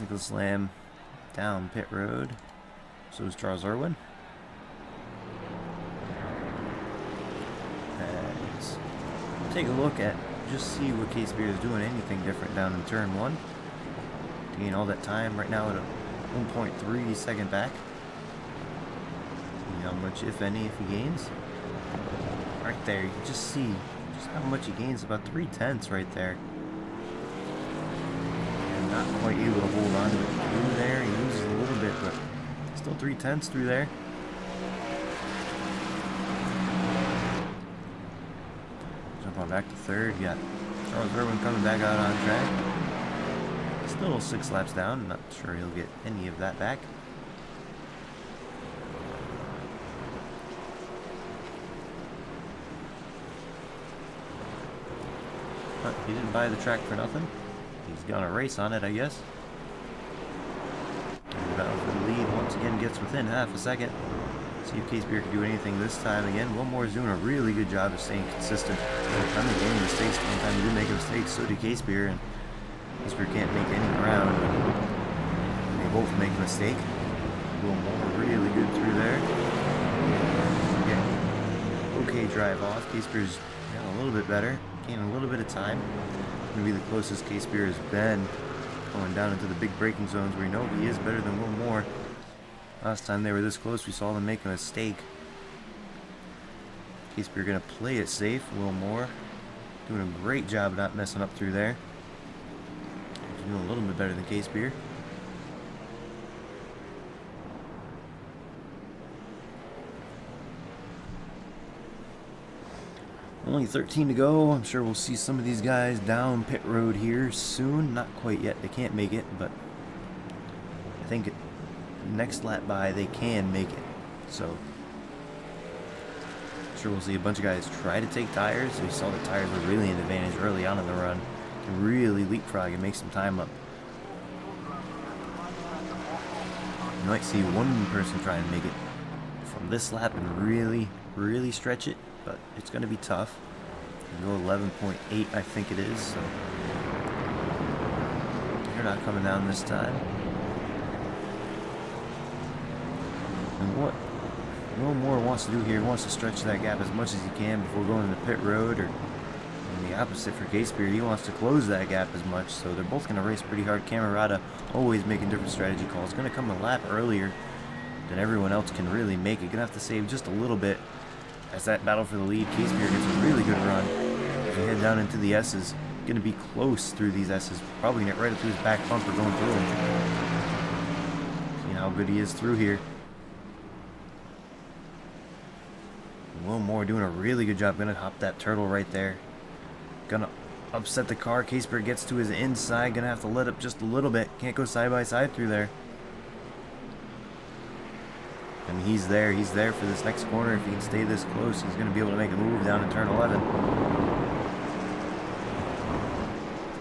Nicholas Lamb down pit road. So is Charles Irwin. Let's take a look at, just see what Catespeare is doing. Anything different down in turn 1. gain all that time right now at a 1.3 second back. See how much, if any, if he gains. Right there, you can just see just how much he gains, about 3/10 right there. And not quite able to hold on to it through there. He loses a little bit, but still 3/10 through there. Jump on back to third. You got Charles Irwin coming back out on track. Still 6 laps down. Not sure he'll get any of that back. But he didn't buy the track for nothing. He's gonna race on it, I guess. And the battle for the lead once again gets within half a second. See if Case Beer can do anything this time again. Wilmore is doing a really good job of staying consistent. One time he made mistakes, one time he did make a mistake, so did Case Beer, and Case Beer can't make any ground. They both make a mistake. Wilmore really good through there. Yeah. Okay drive off. Case Beer's a little bit better. Gaining a little bit of time. Gonna be the closest Case Beer has been going down into the big braking zones where we know he is better than Wilmore. Last time they were this close, we saw them make a mistake. Case Beer gonna play it safe. Wilmore doing a great job not messing up through there. He's doing a little bit better than Case Beer. Only 13 to go. I'm sure we'll see some of these guys down pit road here soon. Not quite yet. They can't make it, but I think next lap by they can make it. So I'm sure we'll see a bunch of guys try to take tires. We saw the tires were really an advantage early on in the run. Can really leapfrog and make some time up. You might see one person try and make it from this lap and really stretch it. But it's going to be tough. Go 11.8, I think it is. So they're not coming down this time. And what Wilmore wants to do here, he wants to stretch that gap as much as he can before going to the pit road, or in the opposite for Case Beer, he wants to close that gap as much. So they're both going to race pretty hard. Camerata always making different strategy calls. Going to come a lap earlier than everyone else can really make it. Going to have to save just a little bit. As that battle for the lead, Case Beer gets a really good run. As we head down into the S's, going to be close through these S's. Probably going to get right up to his back bumper going through him. See how good he is through here. Wilmore doing a really good job. Going to hop that turtle right there. Going to upset the car. Case Beer gets to his inside. Going to have to let up just a little bit. Can't go side by side through there. And he's there for this next corner. If he can stay this close, he's going to be able to make a move down in turn 11.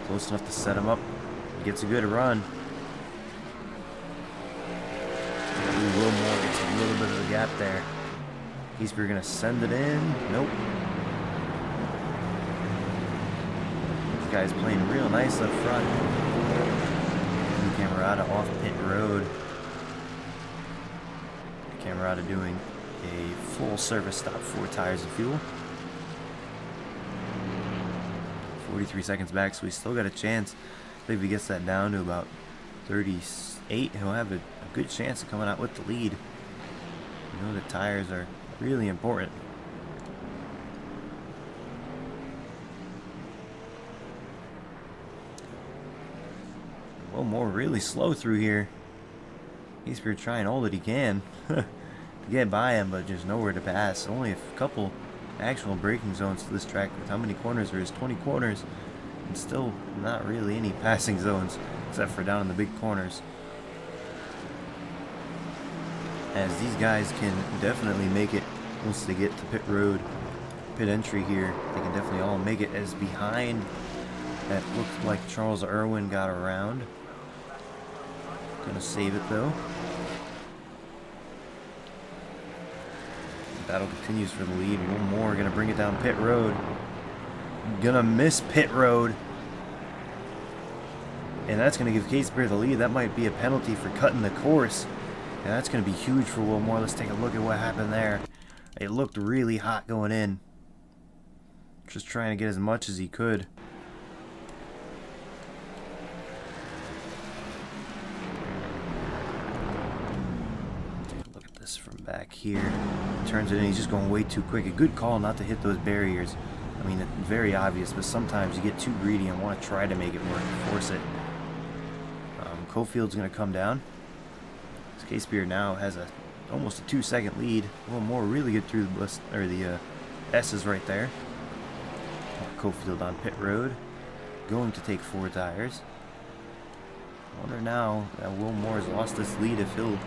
Close enough to set him up. He gets a good run. Wilmore gets a little bit of a gap there. Case Beer going to send it in. Nope. This guy's playing real nice up front. Camerata off pit road. Camerata doing a full service stop, 4 tires of fuel. 43 seconds back, so we still got a chance. I think if he gets that down to about 38, he'll have a good chance of coming out with the lead. You know the tires are really important. Wilmore really slow through here. Case Beer trying all that he can to get by him, but just nowhere to pass. Only a couple actual braking zones to this track with how many corners there is, 20 corners, and still not really any passing zones except for down in the big corners. As these guys can definitely make it once they get to pit road, pit entry here. They can definitely all make it. As behind, that looked like Charles Irwin got around. Gonna save it though. The battle continues for the lead. One more, gonna bring it down pit road. Gonna miss pit road. And that's gonna give Case Beer the lead. That might be a penalty for cutting the course. And that's gonna be huge for Wilmore. Let's take a look at what happened there. It looked really hot going in. Just trying to get as much as he could. this from back here. Turns it in. He's just going way too quick. A good call not to hit those barriers. I mean, it's very obvious, but sometimes you get too greedy and want to try to make it work, force it. Cofield's going to come down. K-Spear now has almost a 2-second lead. A little more really good through the bus, or the S's right there. Cofield on pit road, going to take 4 tires. I wonder now that Will Moore's lost this lead if he'll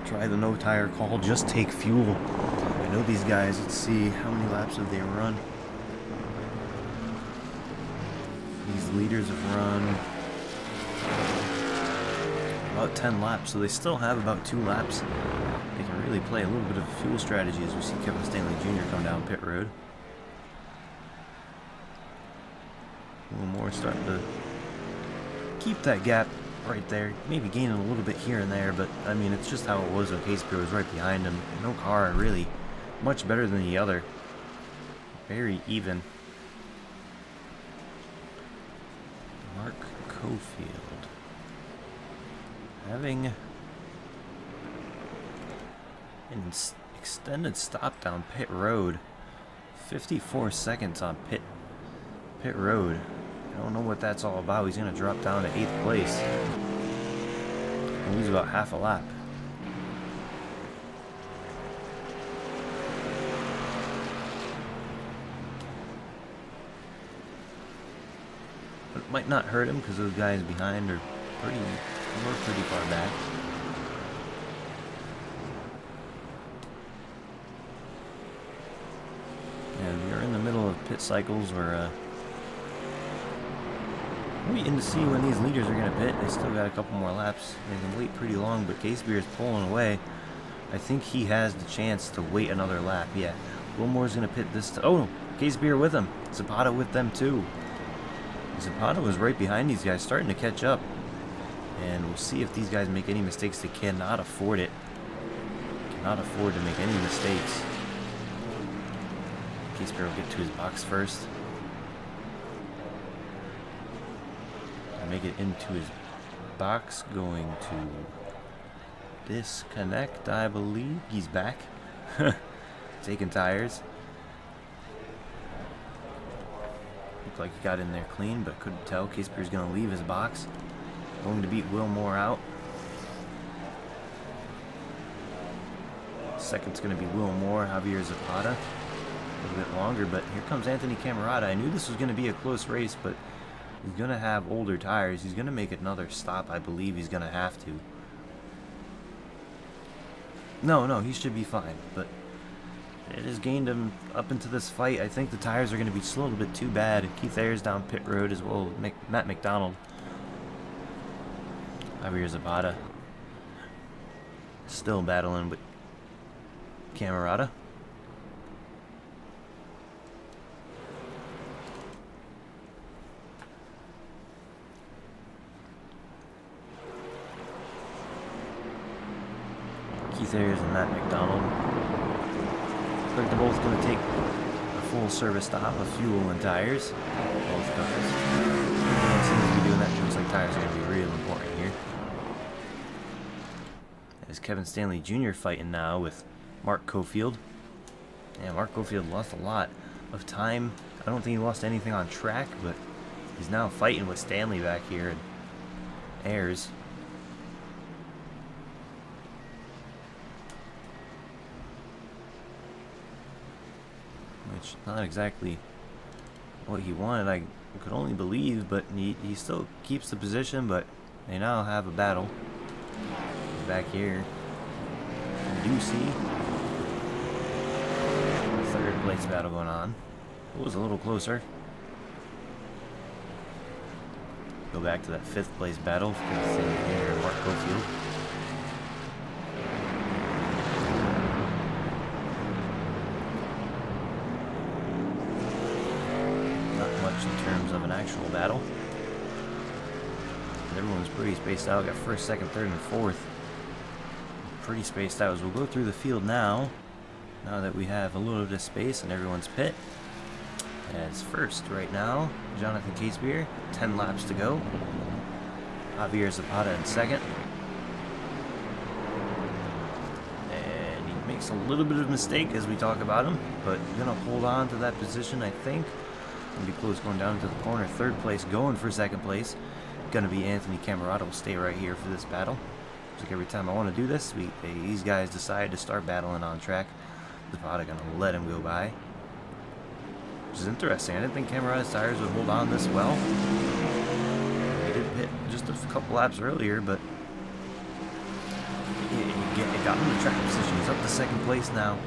try the no tire call, just take fuel. I know these guys, let's see, how many laps have they run? These leaders have run about 10 laps, so they still have about 2 laps. They can really play a little bit of a fuel strategy as we see Kevin Stanley Jr. come down pit road. Will Moore starting to keep that gap right there, maybe gaining a little bit here and there, but I mean, it's just how it was when K-Spear was right behind him. No car really much better than the other. Very even. Mark Cofield having an extended stop down pit road. 54 seconds on pit road. I don't know what that's all about. He's going to drop down to 8th place and lose about half a lap. But it might not hurt him because those guys behind are pretty far back. And we're in the middle of pit cycles where waiting to see when these leaders are going to pit. They still got a couple more laps. They can wait pretty long, but K-Spear is pulling away. I think he has the chance to wait another lap. Yeah, Will Moore's going to pit this time. Oh, K-Spear with him. Zapata with them too. Zapata was right behind these guys, starting to catch up. And we'll see if these guys make any mistakes. They cannot afford it. Cannot afford to make any mistakes. K-Spear will get to his box first. Make it into his box, going to disconnect, I believe. He's back. Taking tires. Looked like he got in there clean, but couldn't tell. K-Spear's going to leave his box. Going to beat Will Moore out. Second's going to be Will Moore, Javier Zapata. A little bit longer, but here comes Anthony Camerata. I knew this was going to be a close race, but he's going to have older tires. He's going to make another stop. I believe he's going to have to. No, he should be fine. But it has gained him up into this fight. I think the tires are going to be just a little bit too bad. Keith Ayers down pit road as well. Matt McDonald. Javier Zapata still battling with Camerata. Keith Ayers and Matt McDonald. Looks like they're both going to take a full service stop of fuel and tires. Both cars. Everyone seems to be doing that. Looks like tires are going to be real important here. As Kevin Stanley Jr. fighting now with Mark Cofield. Yeah, Mark Cofield lost a lot of time. I don't think he lost anything on track, but he's now fighting with Stanley back here and Ayers. Which not exactly what he wanted, I could only believe, but he still keeps the position, but they now have a battle. Back here, we do see a third place battle going on. It was a little closer. Go back to that 5th place battle here, Mark Cofield. In terms of an actual battle, everyone's pretty spaced out. Got 1st, 2nd, 3rd, and 4th. Pretty spaced out. As we'll go through the field now that we have a little bit of space and everyone's pit. As first right now, Jonathan K-Spear, 10 laps to go. Javier Zapata in 2nd. makes a little bit of mistake as we talk about him, but gonna hold on to that position, I think. Gonna be close going down into the corner. Third place, going for second place. Gonna be Anthony Camarado. Will stay right here for this battle. It's like every time I want to do this, these guys decide to start battling on track. Zapata gonna let him go by, which is interesting. I didn't think Camarado's tires would hold on this well. They did hit just a couple laps earlier, but it got him in the track position. He's up to second place now,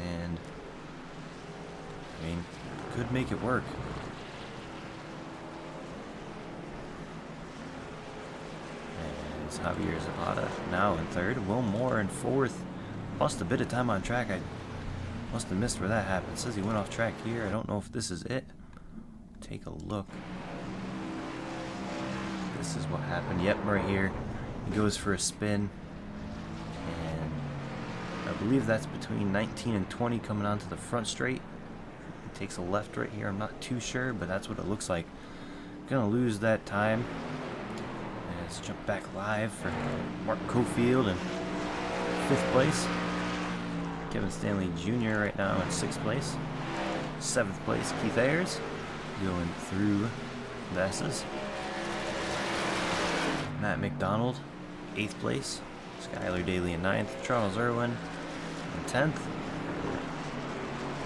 and I mean, could make it work. And it's Javier Zapata now in third. Will Moore in fourth. Lost a bit of time on track. I must have missed where that happened. It says he went off track here. I don't know if this is it. Take a look. This is what happened. Yep, right here. He goes for a spin. And I believe that's between 19 and 20 coming onto the front straight. He takes a left right here. I'm not too sure, but that's what it looks like. Gonna lose that time. And let's jump back live for Mark Cofield in 5th place. Kevin Stanley Jr. right now in 6th place. 7th place, Keith Ayers going through the S's. Matt McDonald, 8th place. Skylar Daly in 9th. Charles Irwin in 10th.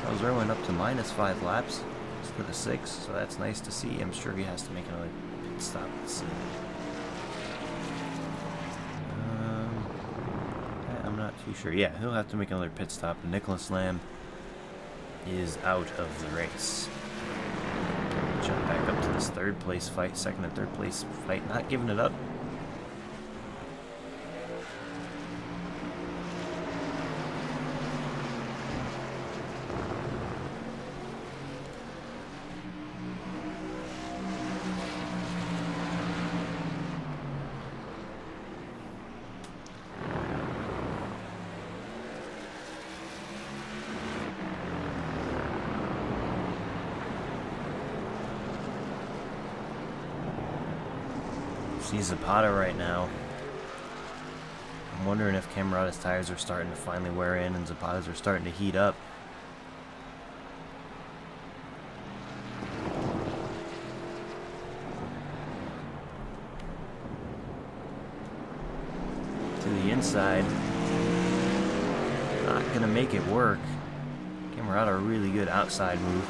Charles Irwin up to -5 laps instead of 6, so that's nice to see. I'm sure he has to make another pit stop. Let's see. I'm not too sure. Yeah, he'll have to make another pit stop. Nicholas Lamb is out of the race. Jump back up to this 3rd place fight, 2nd and 3rd place fight, not giving it up. See Zapata right now. I'm wondering if Camarada's tires are starting to finally wear in and Zapata's are starting to heat up. To the inside. Not gonna make it work. Camarada a really good outside move.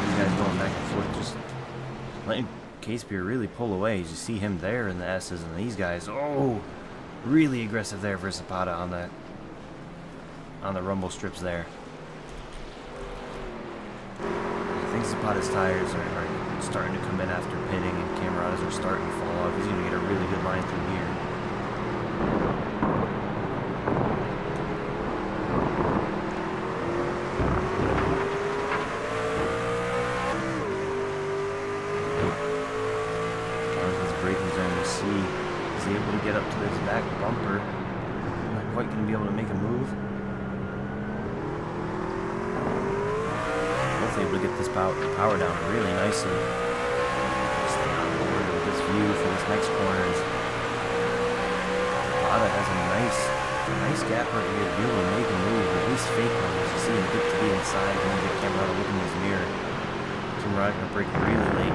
These guys going back and forth, just letting Casepier really pull away. You see him there in the S's, and these guys, oh, really aggressive there for Zapata on the rumble strips there. I think Zapata's tires are starting to come in after pitting, and Camarada's are starting to fall off. He's going to get a really good line through here. He's able to get up to this back bumper. Not quite going to be able to make a move. Both able to get this power down really nicely. Stay on board with this view for this next corner. Zapata has a nice gap right here to be able to make a move, at least fake one. You see him get to the inside and then get Camarada looking in his mirror. Camarada going to break really late.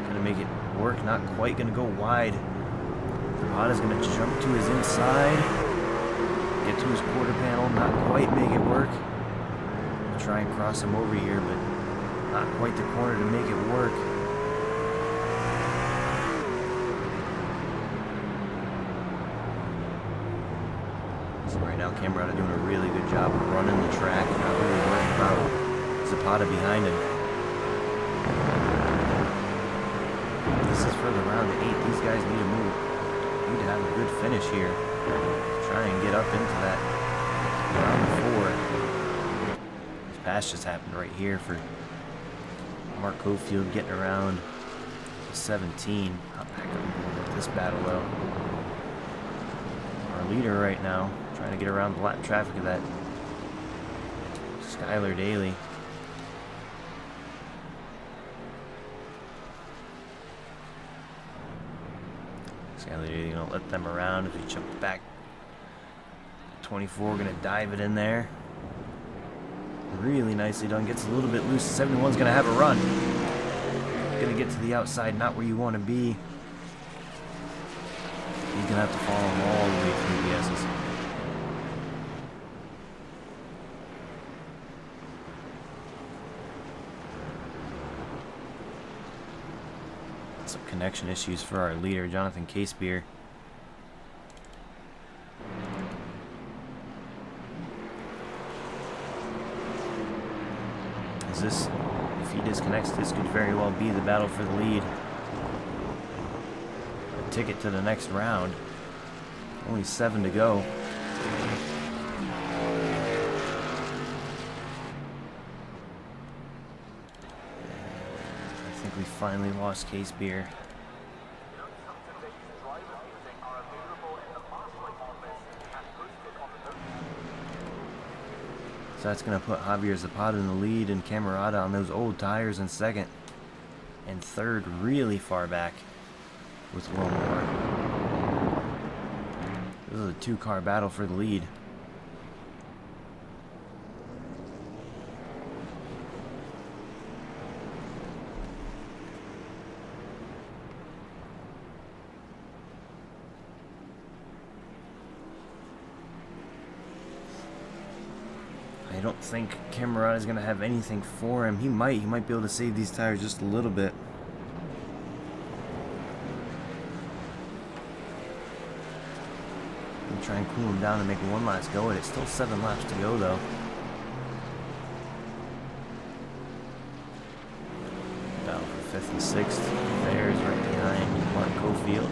Going to make it work, not quite going to go wide. Zapata's going to jump to his inside, get to his quarter panel, not quite make it work. Try and cross him over here, but not quite the corner to make it work. So right now, Camarada doing a really good job of running the track, not really worrying about Zapata behind him. This is for the round of 8. These guys need to move. Need to have a good finish here. Try and get up into that round 4. This pass just happened right here for Mark Cofield getting around 17. Not back up with this battle though. Our leader right now trying to get around the lap traffic of that Skylar Daly. Skylar Daly gonna let them around as we jump back 24 gonna dive it in there. Really nicely done. Gets a little bit loose. 71's gonna have a run. Gonna get to the outside, not where you want to be. He's gonna have to follow him all the way through the S's. Some connection issues for our leader, Jonathan Casebeer. Is this, if he disconnects, this could very well be the battle for the lead. A ticket to the next round. Only 7 to go. I think we finally lost Casebeer. So that's going to put Javier Zapata in the lead and Camarada on those old tires in second. And third, really far back with Wilmore. This is a 2-car battle for the lead. I don't think Camarada is going to have anything for him. He might be able to save these tires just a little bit. And try and cool him down and make one last go at it. Still 7 laps to go though. Battle for 5th and 6th. There's right behind Mark Cofield.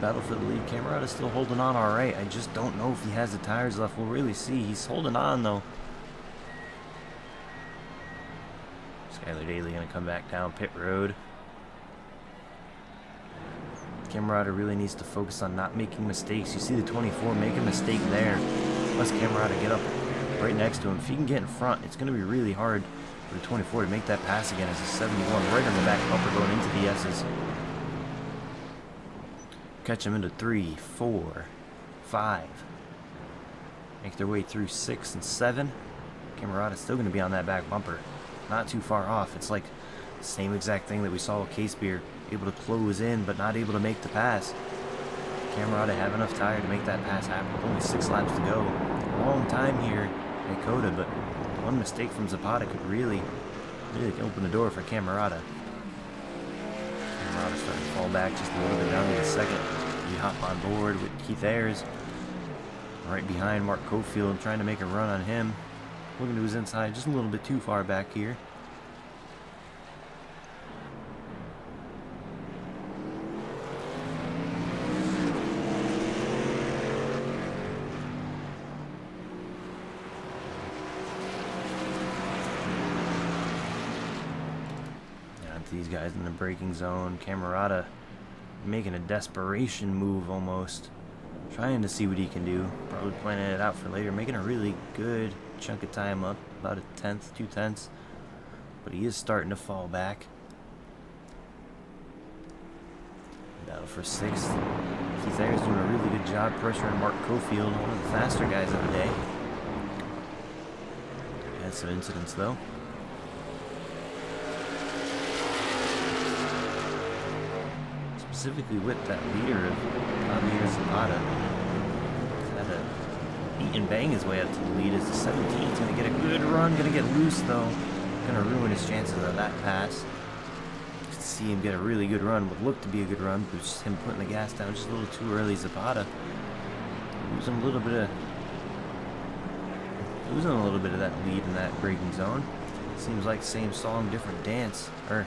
Battle for the lead. Camarada still holding on alright. I just don't know if he has the tires left. We'll really see. He's holding on though. Skylar Daly gonna come back down pit road. Camarada really needs to focus on not making mistakes. You see the 24 make a mistake there. Let's Camarada get up right next to him. If he can get in front, it's gonna be really hard for the 24 to make that pass again as a 71 right on the back bumper going into the S's. Catch them into 3, 4, 5. Make their way through 6 and 7. Camarada's still going to be on that back bumper. Not too far off. It's like the same exact thing that we saw with Casebeer. Able to close in, but not able to make the pass. Camarada have enough tire to make that pass happen. Only 6 laps to go. Long time here at Coda, but one mistake from Zapata could really open the door for Camarada. Camarada starting to fall back just a little bit down to the second. You hop on board with Keith Ayers. Right behind Mark Cofield, trying to make a run on him. Looking to his inside, just a little bit too far back here. These guys in the braking zone. Camarada making a desperation move almost. Trying to see what he can do. Probably planning it out for later. Making a really good chunk of time up. About a tenth, 2 tenths. But he is starting to fall back. Battle for 6th. Keith Ayers doing a really good job pressuring Mark Cofield, one of the faster guys of the day. Had some incidents though. Specifically with that leader of Javier Zapata. Had to eat and bang his way up to the lead as the 17 is going to get a good run. Going to get loose though. Going to ruin his chances of that pass. Just to see him get a really good run. Would look to be a good run, but just him putting the gas down just a little too early. Zapata losing a little bit of that lead in that braking zone. Seems like same song, different dance. Or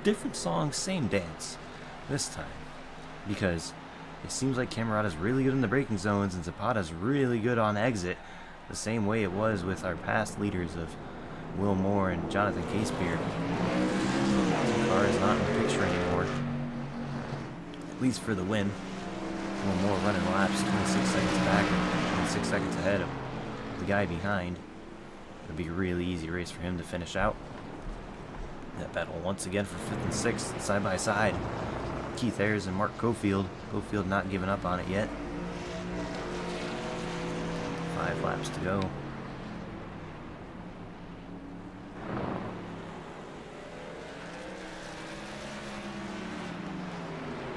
different song, same dance this time, because it seems like Camarada's really good in the braking zones and Zapata's really good on exit, the same way it was with our past leaders of Will Moore and Jonathan Casebeer. The car is not in the picture anymore, at least for the win. couple more running laps, 26 seconds back and 26 seconds ahead of the guy behind. It'll be a really easy race for him to finish out. That battle once again for 5th and 6th, side by side. Keith Ayers and Mark Cofield. Cofield not giving up on it yet. 5 laps to go.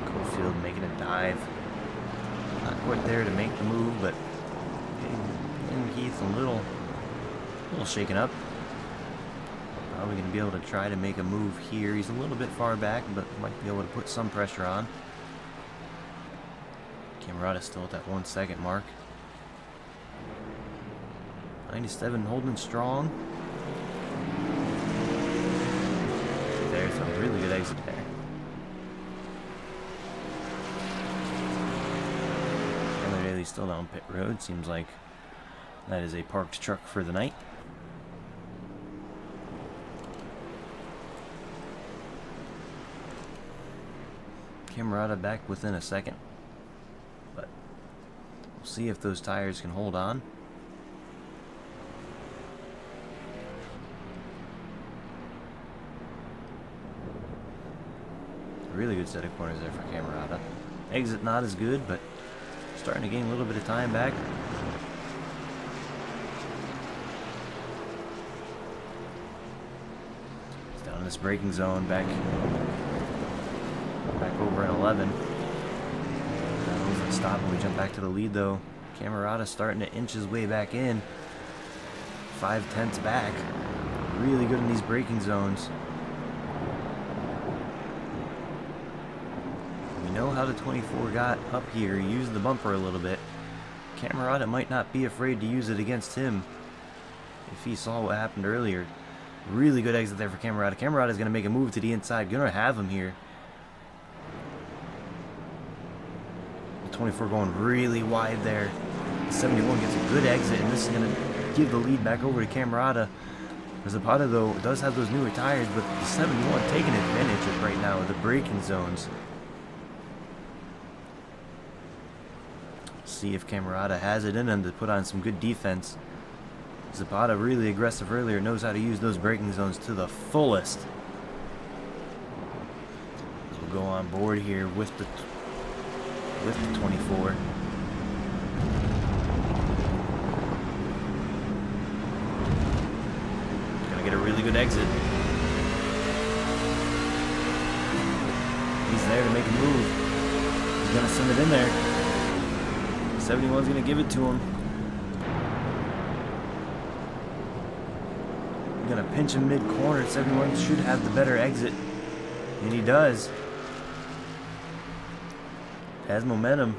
Cofield making a dive. Not quite there to make the move, but getting Keith a little shaken up. Probably going to be able to try to make a move here. He's a little bit far back, but might be able to put some pressure on. Camerata still at that 1 second mark. 97 holding strong. There's a really good exit there. Taylor Daly's still down pit road. Seems like that is a parked truck for the night. Camerata back within a second, but we'll see if those tires can hold on. A really good set of corners there for Camerata. Exit not as good, but starting to gain a little bit of time back. He's down in this braking zone, back over at 11. That doesn't stop when we jump back to the lead though. Camerata starting to inch his way back in. 5/10 back. Really good in these braking zones. We know how the 24 got up here. He used the bumper a little bit. Camerata might not be afraid to use it against him if he saw what happened earlier. Really good exit there for Camerata. Camerata is going to make a move to the inside. Going to have him here. 24 going really wide there. 71 gets a good exit, and this is going to give the lead back over to Camerata. Zapata, though, does have those newer tires, but the 71 taking advantage of right now of the braking zones. See if Camerata has it in him to put on some good defense. Zapata, really aggressive earlier, knows how to use those braking zones to the fullest. We'll go on board here with the 24. Gonna get a really good exit. He's there to make a move. He's gonna send it in there. 71's gonna give it to him. Gonna pinch him mid-corner. 71 should have the better exit, and he does. Has momentum.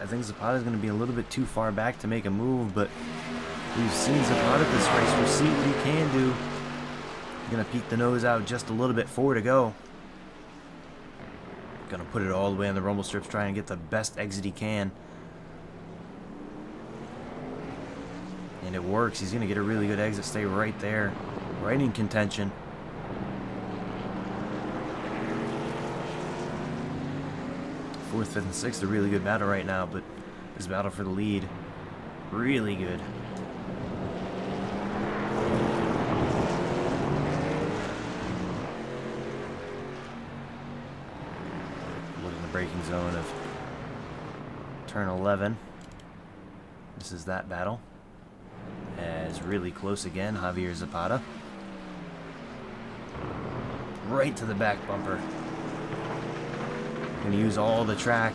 I think Zapata's going to be a little bit too far back to make a move, but we've seen Zapata this race. We'll see what he can do. He's going to peek the nose out just a little bit, 4 to go. Going to put it all the way on the rumble strips, trying to get the best exit he can. And it works. He's going to get a really good exit, stay right there, right in contention. 4th, 5th, and 6th, a really good battle right now, but this battle for the lead, really good. Look in the braking zone of turn 11. This is that battle. As really close again, Javier Zapata. Right to the back bumper. Gonna use all the track.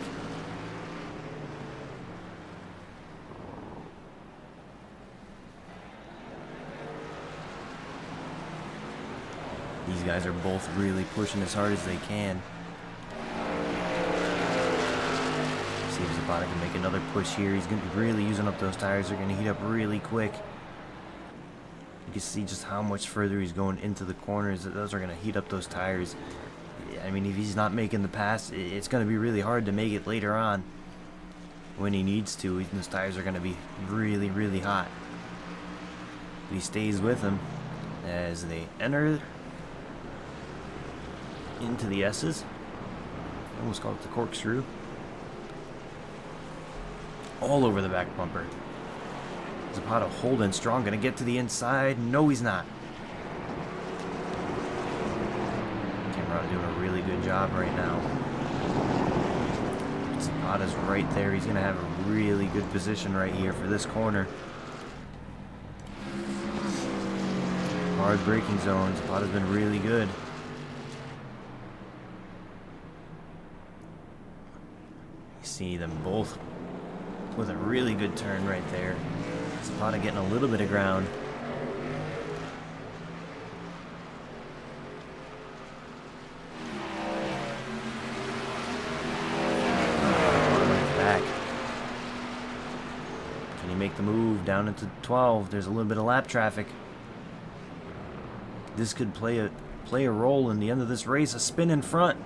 These guys are both really pushing as hard as they can. See if Zapata can make another push here. He's gonna be really using up those tires. They're gonna heat up really quick. You can see just how much further he's going into the corners. Those are gonna heat up those tires. I mean, if he's not making the pass, it's going to be really hard to make it later on when he needs to. Those tires are going to be really, really hot. But he stays with them as they enter into the S's. I almost call it the corkscrew. all over the back bumper. Zapata holding strong, gonna get to the inside. No, he's not. Camarada doing a really good job right now. Zapata's right there. He's gonna have a really good position right here for this corner. Hard braking zone. Zapata's been really good. You see them both with a really good turn right there. Zapata getting a little bit of ground. Back. Can he make the move down into 12? There's a little bit of lap traffic. This could play a role in the end of this race. A spin in front.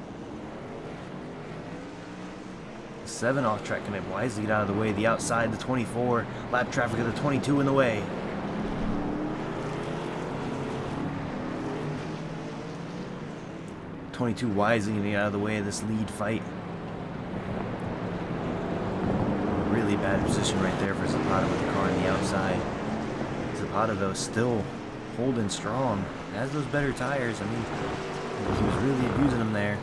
7 off track, can wisely get out of the way. The outside, the 24. Lap traffic of the 22 in the way. .22 wisely getting out of the way of this lead fight. A really bad position right there for Zapata with the car on the outside. Zapata though still holding strong. Has those better tires. I mean, he was really abusing them there.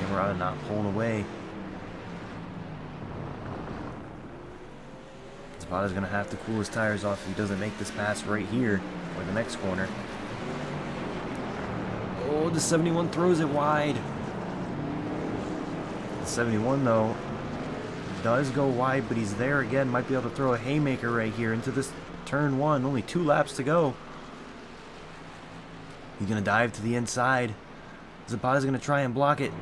Camarada not pulling away. Zapata's going to have to cool his tires off if he doesn't make this pass right here or the next corner. Oh, the 71 throws it wide. The 71 though does go wide, but he's there again. Might be able to throw a haymaker right here into this turn 1. Only 2 laps to go. He's going to dive to the inside. Zapata's going to try and block it.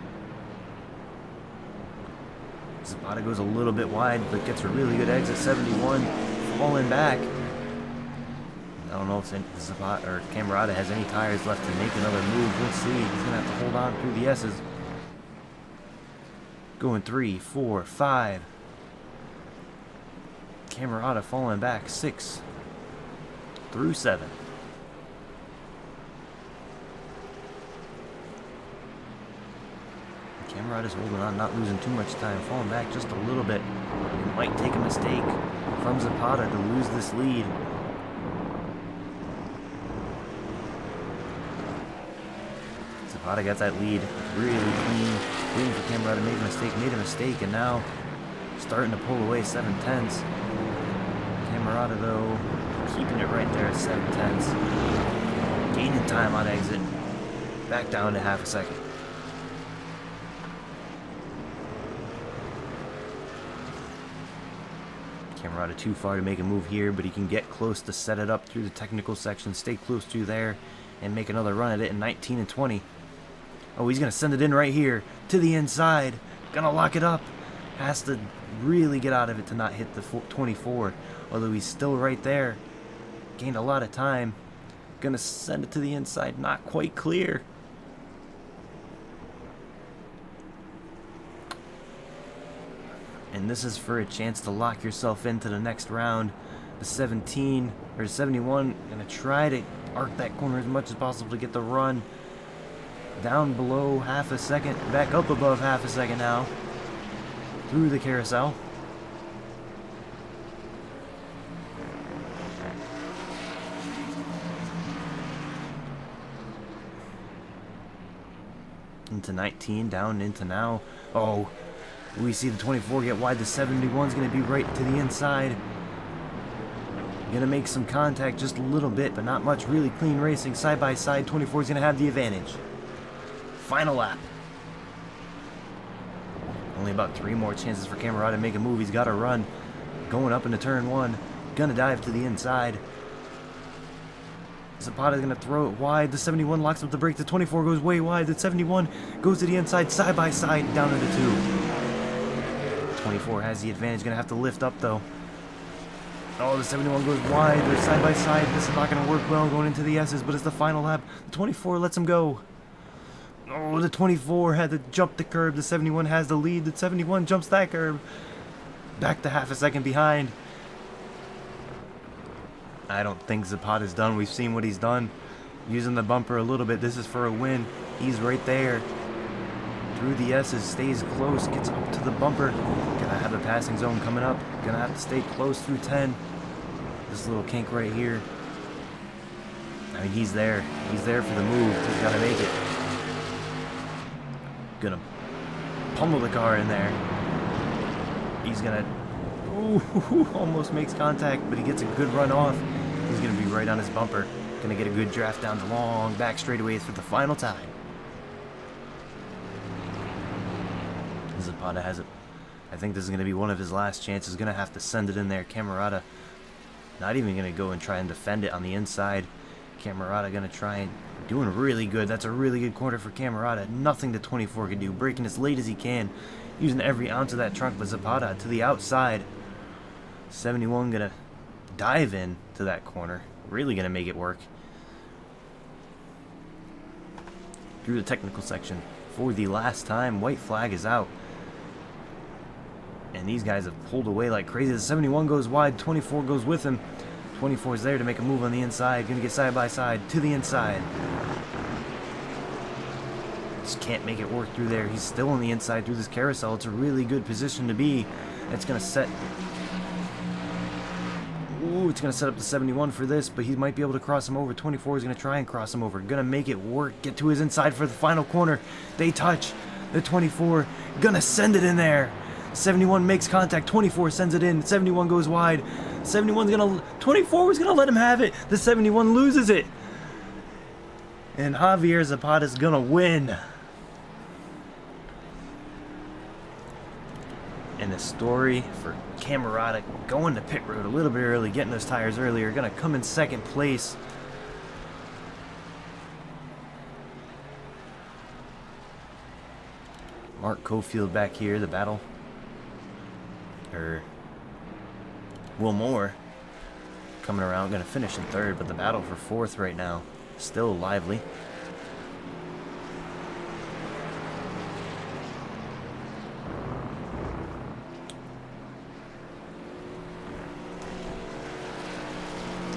Zapata goes a little bit wide, but gets a really good exit. 71 falling back. I don't know if Zapata or Camarada has any tires left to make another move. We'll see. He's going to have to hold on through the S's. Going 3, 4, 5. Camarada falling back 6 through 7. Camarada's holding on, not losing too much time, falling back just a little bit. It might take a mistake from Zapata to lose this lead. Zapata got that lead really clean. Waiting for Camarada to make a mistake, made a mistake, and now starting to pull away 7/10. Camarada though, keeping it right there at 7/10. Gaining time on exit. Back down to half a second. Camarada too far to make a move here, but he can get close to set it up through the technical section, stay close to there, and make another run at it in 19 and 20. Oh, he's going to send it in right here to the inside. Gonna lock it up. Has to really get out of it to not hit the 24, although he's still right there. Gained a lot of time. Gonna send it to the inside, not quite clear. And this is for a chance to lock yourself into the next round. The 17 or 71 gonna try to arc that corner as much as possible to get the run down below half a second, back up above half a second now through the carousel. Into 19, down into now. Oh, we see the 24 get wide. The 71's going to be right to the inside. Going to make some contact just a little bit, but not much. Really clean racing side by side. 24 is going to have the advantage. Final lap. Only about 3 more chances for Camarada to make a move. He's got to run. Going up into turn 1. Going to dive to the inside. Zapata's going to throw it wide. The 71 locks up the brake. The 24 goes way wide. The 71 goes to the inside, side by side, down into 2. 24 has the advantage. Going to have to lift up, though. Oh, the 71 goes wide. They're side by side. This is not going to work well going into the S's, but it's the final lap. The 24 lets him go. Oh, the 24 had to jump the curb. The 71 has the lead. The 71 jumps that curb. Back to half a second behind. I don't think Zapata's done. We've seen what he's done. Using the bumper a little bit. This is for a win. He's right there. through the S's, stays close, gets up to the bumper. Gonna have a passing zone coming up. Gonna have to stay close through 10. This little kink right here. I mean, he's there. He's there for the move. He's gotta make it. Gonna pummel the car in there. He's gonna... Ooh, almost makes contact, but he gets a good run off. He's gonna be right on his bumper. Gonna get a good draft down the long back straightaways for the final time. Zapata has it. I think this is gonna be one of his last chances. Gonna have to send it in there. Camerata not even gonna go and try and defend it on the inside. Camerata gonna try and doing really good. That's a really good corner for Camerata. Nothing the 24 can do. Braking as late as he can. Using every ounce of that trunk, but Zapata to the outside. 71 gonna dive in to that corner. Really gonna make it work. Through the technical section for the last time. White flag is out. And these guys have pulled away like crazy. The 71 goes wide. 24 goes with him. 24 is there to make a move on the inside. Gonna get side by side to the inside. Just can't make it work through there. He's still on the inside through this carousel. It's a really good position to be. It's gonna set... Ooh, it's gonna set up the 71 for this, but he might be able to cross him over. 24 is gonna try and cross him over. Gonna make it work. Get to his inside for the final corner. They touch. The 24 gonna send it in there. 71 makes contact. 24 sends it in. 71 goes wide. 71's gonna... 24 was gonna let him have it. The 71 loses it. And Javier Zapata's gonna win. And the story for Camerata going to pit road a little bit early, getting those tires earlier, gonna come in second place. Mark Cofield back here, the battle. Will Moore coming around, gonna finish in third, but the battle for fourth right now still lively.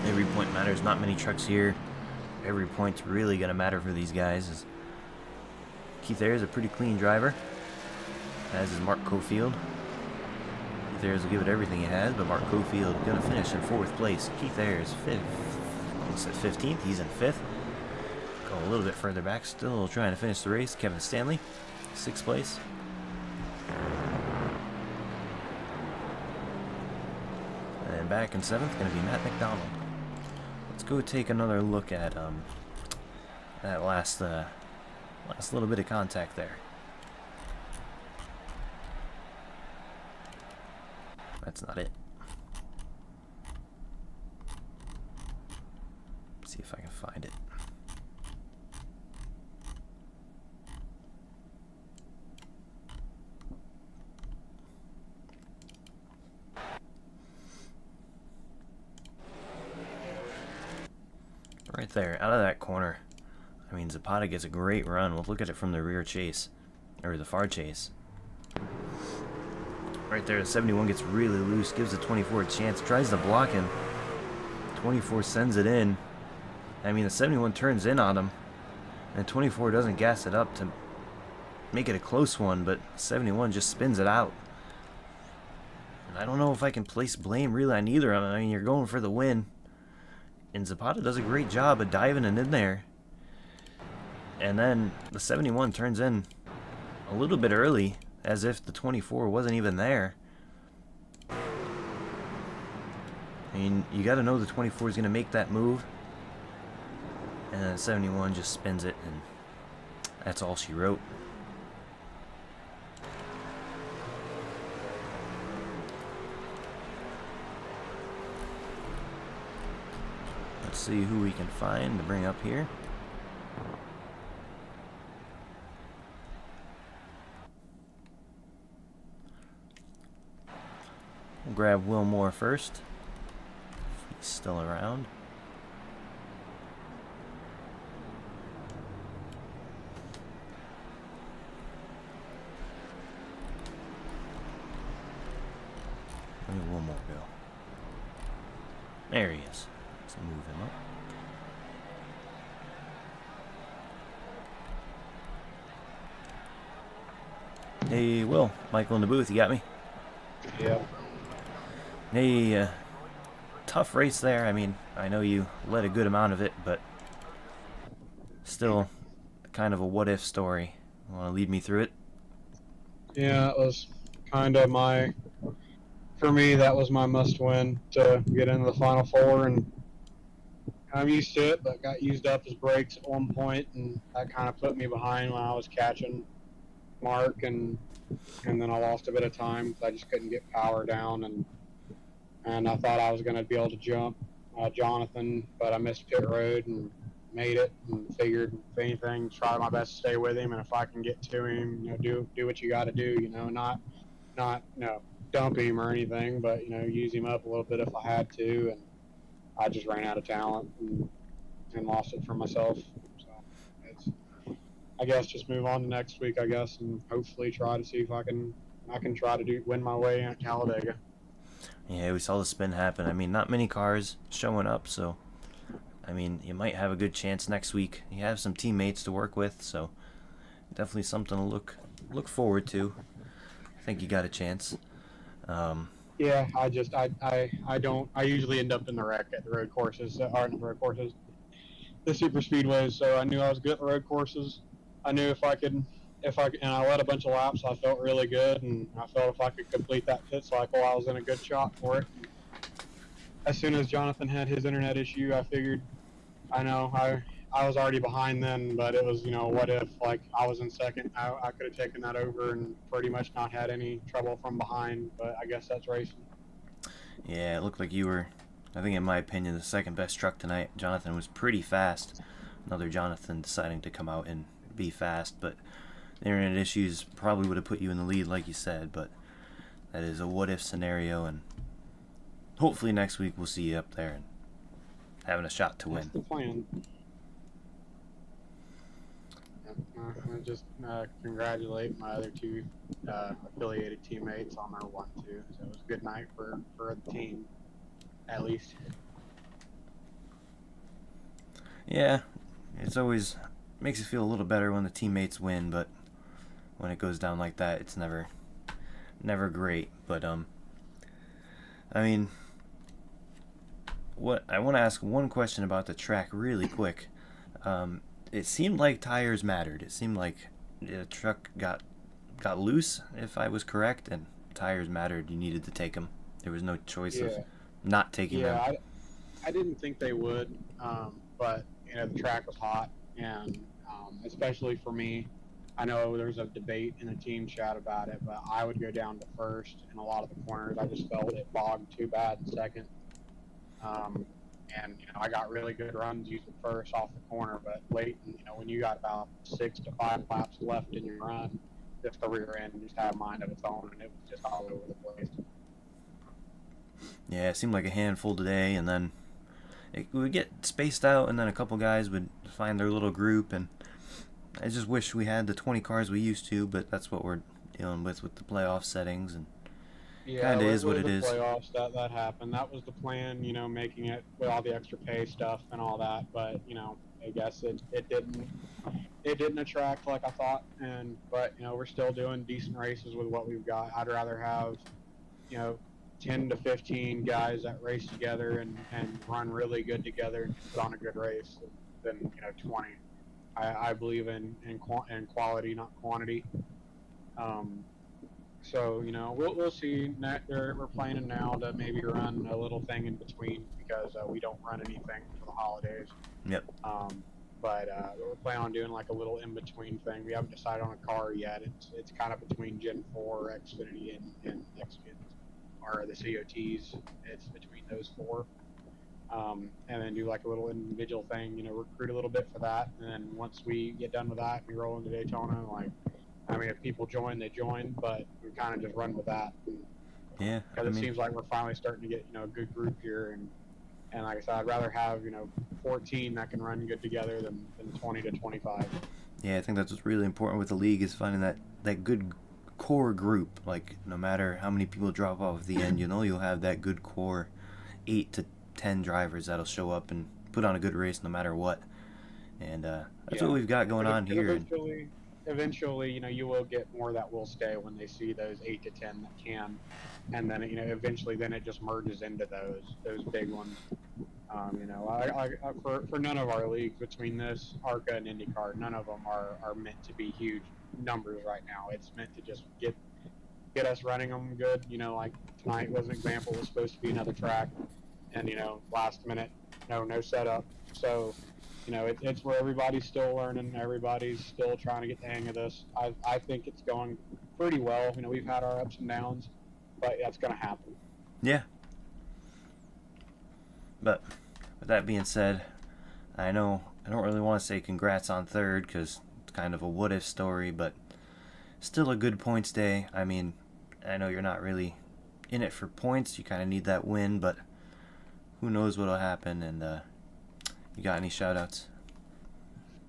Every point matters. Not many trucks here. Every point's really gonna matter for these guys. Keith Ayers is a pretty clean driver, as is Mark Cofield. Keith Ayers will give it everything he has, but Mark Cofield gonna finish in fourth place. Keith Ayers fifth. Almost at 15th. He's in fifth. Go a little bit further back. Still trying to finish the race. Kevin Stanley, sixth place. And back in seventh, gonna be Matt McDonald. Let's go take another look at that last little bit of contact there. That's not it. Let's see if I can find it. Right there, out of that corner. I mean, Zapata gets a great run. We'll look at it from the rear chase, or the far chase. Right there, the 71 gets really loose, gives the 24 a chance, tries to block him. 24 sends it in. I mean, the 71 turns in on him, and 24 doesn't gas it up to make it a close one, but 71 just spins it out. And I don't know if I can place blame really on either of them. I mean, you're going for the win. And Zapata does a great job of diving and in there. And then the 71 turns in a little bit early, as if the 24 wasn't even there. I mean, you got to know the 24 is going to make that move. And then 71 just spins it, and that's all she wrote. Let's see who we can find to bring up here. We'll grab Will Moore first, if he's still around. Where did Will Moore go? There he is. Let's move him up. Hey, Will. Michael in the booth. You got me? Yep. Hey, tough race there. I mean, I know you led a good amount of it, but still kind of a what-if story. Want to lead me through it? Yeah, it was kind of for me, that was my must-win to get into the Final Four, and I'm used to it, but got used up as brakes at one point, and that kind of put me behind when I was catching Mark, and then I lost a bit of time because I just couldn't get power down, and I thought I was going to be able to jump Jonathan, but I missed pit road and made it, and figured if anything, try my best to stay with him, and if I can get to him, do what you got to do, not dump him or anything, but use him up a little bit if I had to, and I just ran out of talent and lost it for myself. So it's, I guess, just move on to next week, I guess, and hopefully try to see if I can try to win my way at Talladega. Yeah, we saw the spin happen. I mean, not many cars showing up, so I mean, you might have a good chance next week. You have some teammates to work with, so definitely something to look forward to. I think you got a chance. Yeah, I usually end up in the wreck at the road courses, the super speedways. So I knew I was good at the road courses. I knew and I led a bunch of laps. I felt really good, and I felt if I could complete that pit cycle, I was in a good shot for it. As soon as Jonathan had his internet issue, I figured, I was already behind then, but it was, what if, like, I was in second, I could have taken that over and pretty much not had any trouble from behind, but I guess that's racing. Yeah, it looked like you were, I think in my opinion, the second best truck tonight. Jonathan was pretty fast. Another Jonathan deciding to come out and be fast, but the internet issues probably would have put you in the lead, like you said, but that is a what-if scenario, and hopefully next week we'll see you up there and having a shot to win. That's the plan. I just congratulate my other two affiliated teammates on their 1-2. So it was a good night for the team, at least. Yeah, it's always makes you feel a little better when the teammates win, but when it goes down like that, it's never great. But I mean, what I want to ask one question about the track really quick. It seemed like tires mattered. It seemed like the truck got loose, if I was correct, and tires mattered. You needed to take them. There was no choice of not taking them. Yeah, I didn't think they would, but the track was hot, and especially for me, I know there was a debate in the team chat about it, but I would go down to first in a lot of the corners. I just felt it bogged too bad in second. And I got really good runs using first off the corner, but late, when you got about 6 to 5 laps left in your run, just the rear end just had a mind of its own, and it was just all over the place. Yeah, it seemed like a handful today, and then it would get spaced out, and then a couple guys would find their little group, and I just wish we had the 20 cars we used to, but that's what we're dealing with the playoff settings, and kind of is what it is. Playoffs, that happened. That was the plan, making it with all the extra pay stuff and all that. But I guess it didn't attract like I thought. But we're still doing decent races with what we've got. I'd rather have 10 to 15 guys that race together and run really good together and put on a good race than 20. I believe in quality, not quantity. So we'll see. We're planning now to maybe run a little thing in between because we don't run anything for the holidays. Yep. But we're planning on doing like a little in between thing. We haven't decided on a car yet. It's kind of between Gen 4, Xfinity, and Xfinity, or the COTs. It's between those four. And then do like a little individual thing. Recruit a little bit for that. And then once we get done with that, we roll into Daytona. If people join, they join, but we kind of just run with that. Yeah. Because it seems like we're finally starting to get, a good group here. And like I said, I'd rather have, 14 that can run good together than 20 to 25. Yeah, I think that's what's really important with the league is finding that good core group. Like, no matter how many people drop off at the end, you'll have that good core 8 to 10 drivers that'll show up and put on a good race no matter what. And that's what we've got going on here. eventually, you will get more that will stay when they see those 8 to 10 that can, and then eventually, then it just merges into those big ones. For none of our leagues between this ARCA and IndyCar, none of them are meant to be huge numbers right now. It's meant to just get us running them good. Like tonight was an example. It was supposed to be another track, and last minute, no setup. So, it's where everybody's still learning. Everybody's still trying to get the hang of this. I think it's going pretty well. We've had our ups and downs, but that's going to happen. Yeah. But with that being said, I know I don't really want to say congrats on third because it's kind of a what if story, but still a good points day. I mean, I know you're not really in it for points. You kind of need that win, but who knows what'll happen. And you got any shout outs?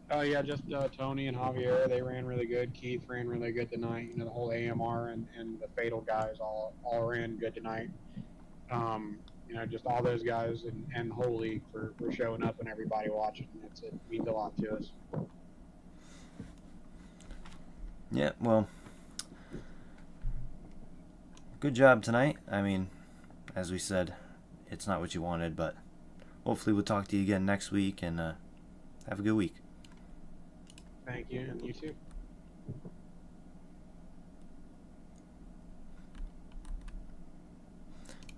Yeah, just Tony and Javier. They ran really good. Keith ran really good tonight. The whole AMR and the Fatal guys all ran good tonight. Just all those guys and the whole league for showing up and everybody watching. It means a lot to us. Yeah, well, good job tonight. I mean, as we said, it's not what you wanted, but hopefully we'll talk to you again next week, and have a good week. Thank you, and you too.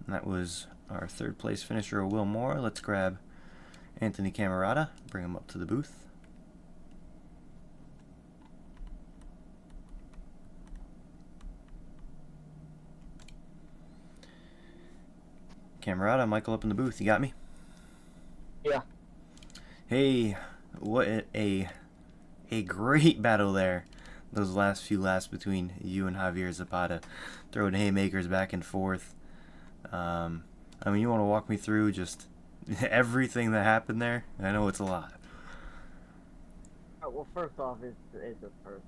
And that was our third place finisher, Will Moore. Let's grab Anthony Camerata, bring him up to the booth. Camerata, Michael up in the booth. You got me? Yeah. Hey, what a great battle there. Those last few laps between you and Javier Zapata, throwing haymakers back and forth. I mean, you want to walk me through just everything that happened there? I know it's a lot. Well, first off, it's just first.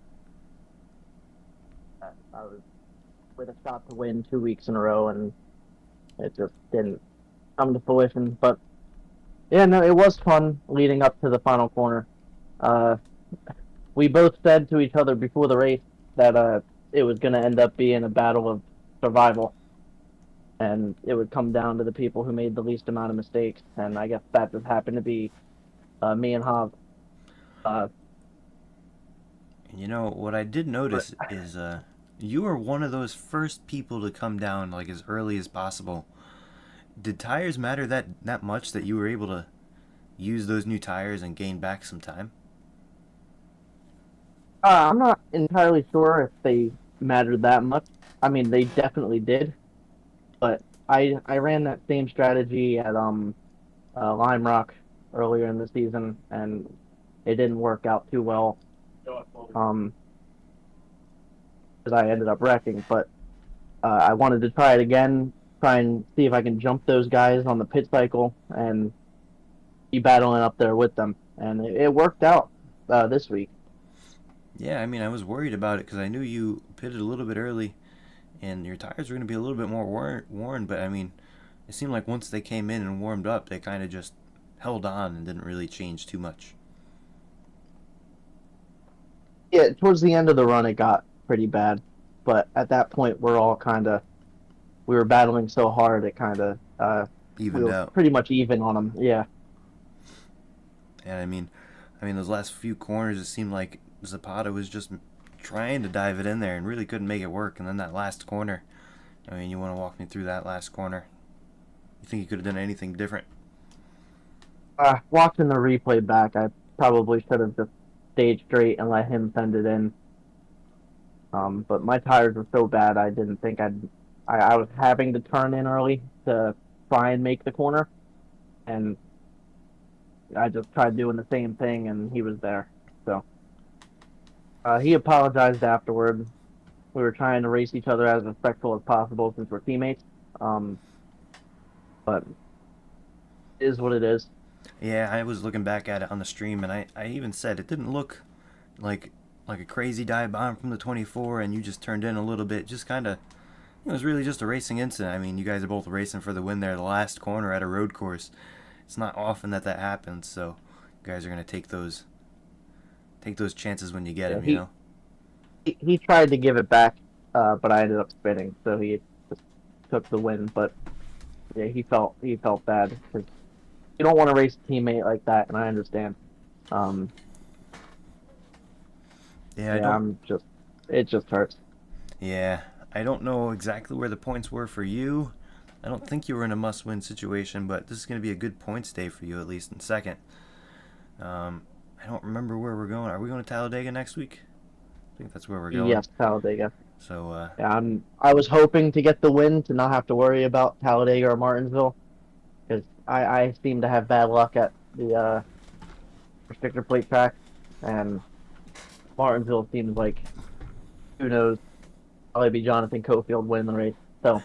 I was with a shot to win 2 weeks in a row, and it just didn't come to fruition. But yeah, no, it was fun leading up to the final corner. We both said to each other before the race that it was going to end up being a battle of survival, and it would come down to the people who made the least amount of mistakes. And I guess that just happened to be me and Hav. What I did notice is you were one of those first people to come down like as early as possible. Did tires matter that much that you were able to use those new tires and gain back some time? I'm not entirely sure if they mattered that much. I mean, they definitely did. But I ran that same strategy at Lime Rock earlier in the season, and it didn't work out too well. Because I ended up wrecking. But I wanted to try it again, try and see if I can jump those guys on the pit cycle and be battling up there with them. And it worked out this week. Yeah, I mean, I was worried about it because I knew you pitted a little bit early and your tires were going to be a little bit more worn, but I mean, it seemed like once they came in and warmed up, they kind of just held on and didn't really change too much. Yeah, towards the end of the run, it got pretty bad, but at that point, we were battling so hard, it kind of evened out. Pretty much even on them, yeah. And I mean, those last few corners, it seemed like Zapata was just trying to dive it in there and really couldn't make it work. And then that last corner, I mean, you want to walk me through that last corner? You think you could have done anything different? Watching the replay back, I probably should have just stayed straight and let him send it in. But my tires were so bad, I didn't think I was having to turn in early to try and make the corner, and I just tried doing the same thing, and he was there. So he apologized afterward. We were trying to race each other as respectful as possible since we're teammates. But it is what it is. Yeah, I was looking back at it on the stream, and I even said it didn't look like a crazy dive bomb from the 24, and you just turned in a little bit. Just kind of, it was really just a racing incident. I mean, you guys are both racing for the win there, the last corner at a road course. It's not often that happens, so you guys are going to take those chances when you get them, you know? he tried to give it back, but I ended up spinning, so he just took the win. But yeah, he felt bad because you don't want to race a teammate like that, and I understand. Um, Yeah, I yeah, don't. it just hurts. Yeah, I don't know exactly where the points were for you. I don't think you were in a must-win situation, but this is going to be a good points day for you, at least in second. I don't remember where we're going. Are we going to Talladega next week? I think that's where we're going. Yes, Talladega. So, Yeah, I was hoping to get the win to not have to worry about Talladega or Martinsville because I seem to have bad luck at the restrictor plate track, and Martinsville seems like who knows, probably be Jonathan Cofield winning the race. So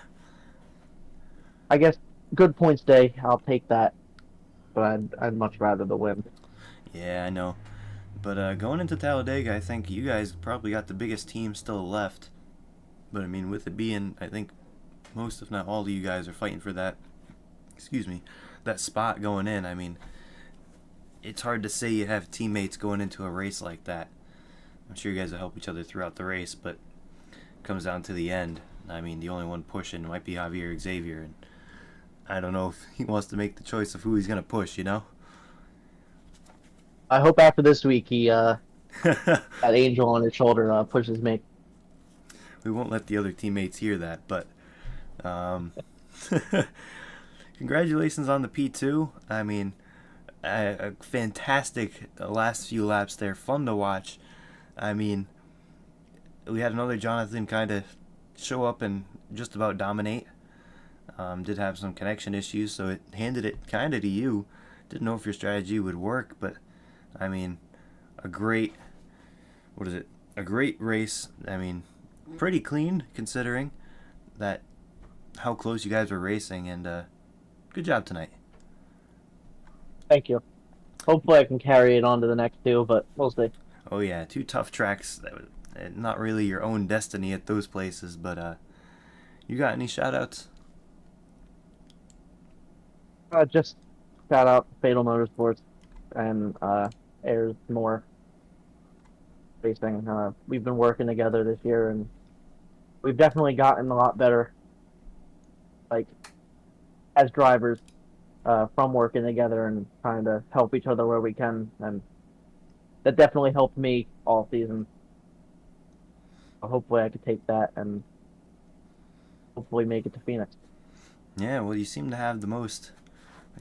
I guess good points day. I'll take that, but I'd much rather the win. yeah, I know. But going into Talladega, I think you guys probably got the biggest team still left. But I mean, with it being, I think most, if not all of you guys are fighting for that, excuse me, that spot going in. I mean, it's hard to say you have teammates going into a race like that. I'm sure you guys will help each other throughout the race, but it comes down to the end. I mean, the only one pushing might be Javier Xavier, and I don't know if he wants to make the choice of who he's going to push, you know? I hope after this week he that angel on his shoulder pushes me. We won't let the other teammates hear that, but congratulations on the P2. I mean, a fantastic last few laps there, fun to watch. I mean, we had another Jonathan kind of show up and just about dominate. Did have some connection issues, so it handed it kind of to you. Didn't know if your strategy would work, but I mean, a great race. I mean, pretty clean considering that how close you guys were racing, and good job tonight. Thank you. Hopefully I can carry it on to the next two, but we'll see. Oh yeah, two tough tracks. Not really your own destiny at those places, but you got any shout outs? Just shout out Fatal Motorsports and Ayers Moore Racing. We've been working together this year, and we've definitely gotten a lot better, like as drivers, from working together and trying to help each other where we can, and that definitely helped me all season. Hopefully, I could take that and hopefully make it to Phoenix. Yeah, well, you seem to have the most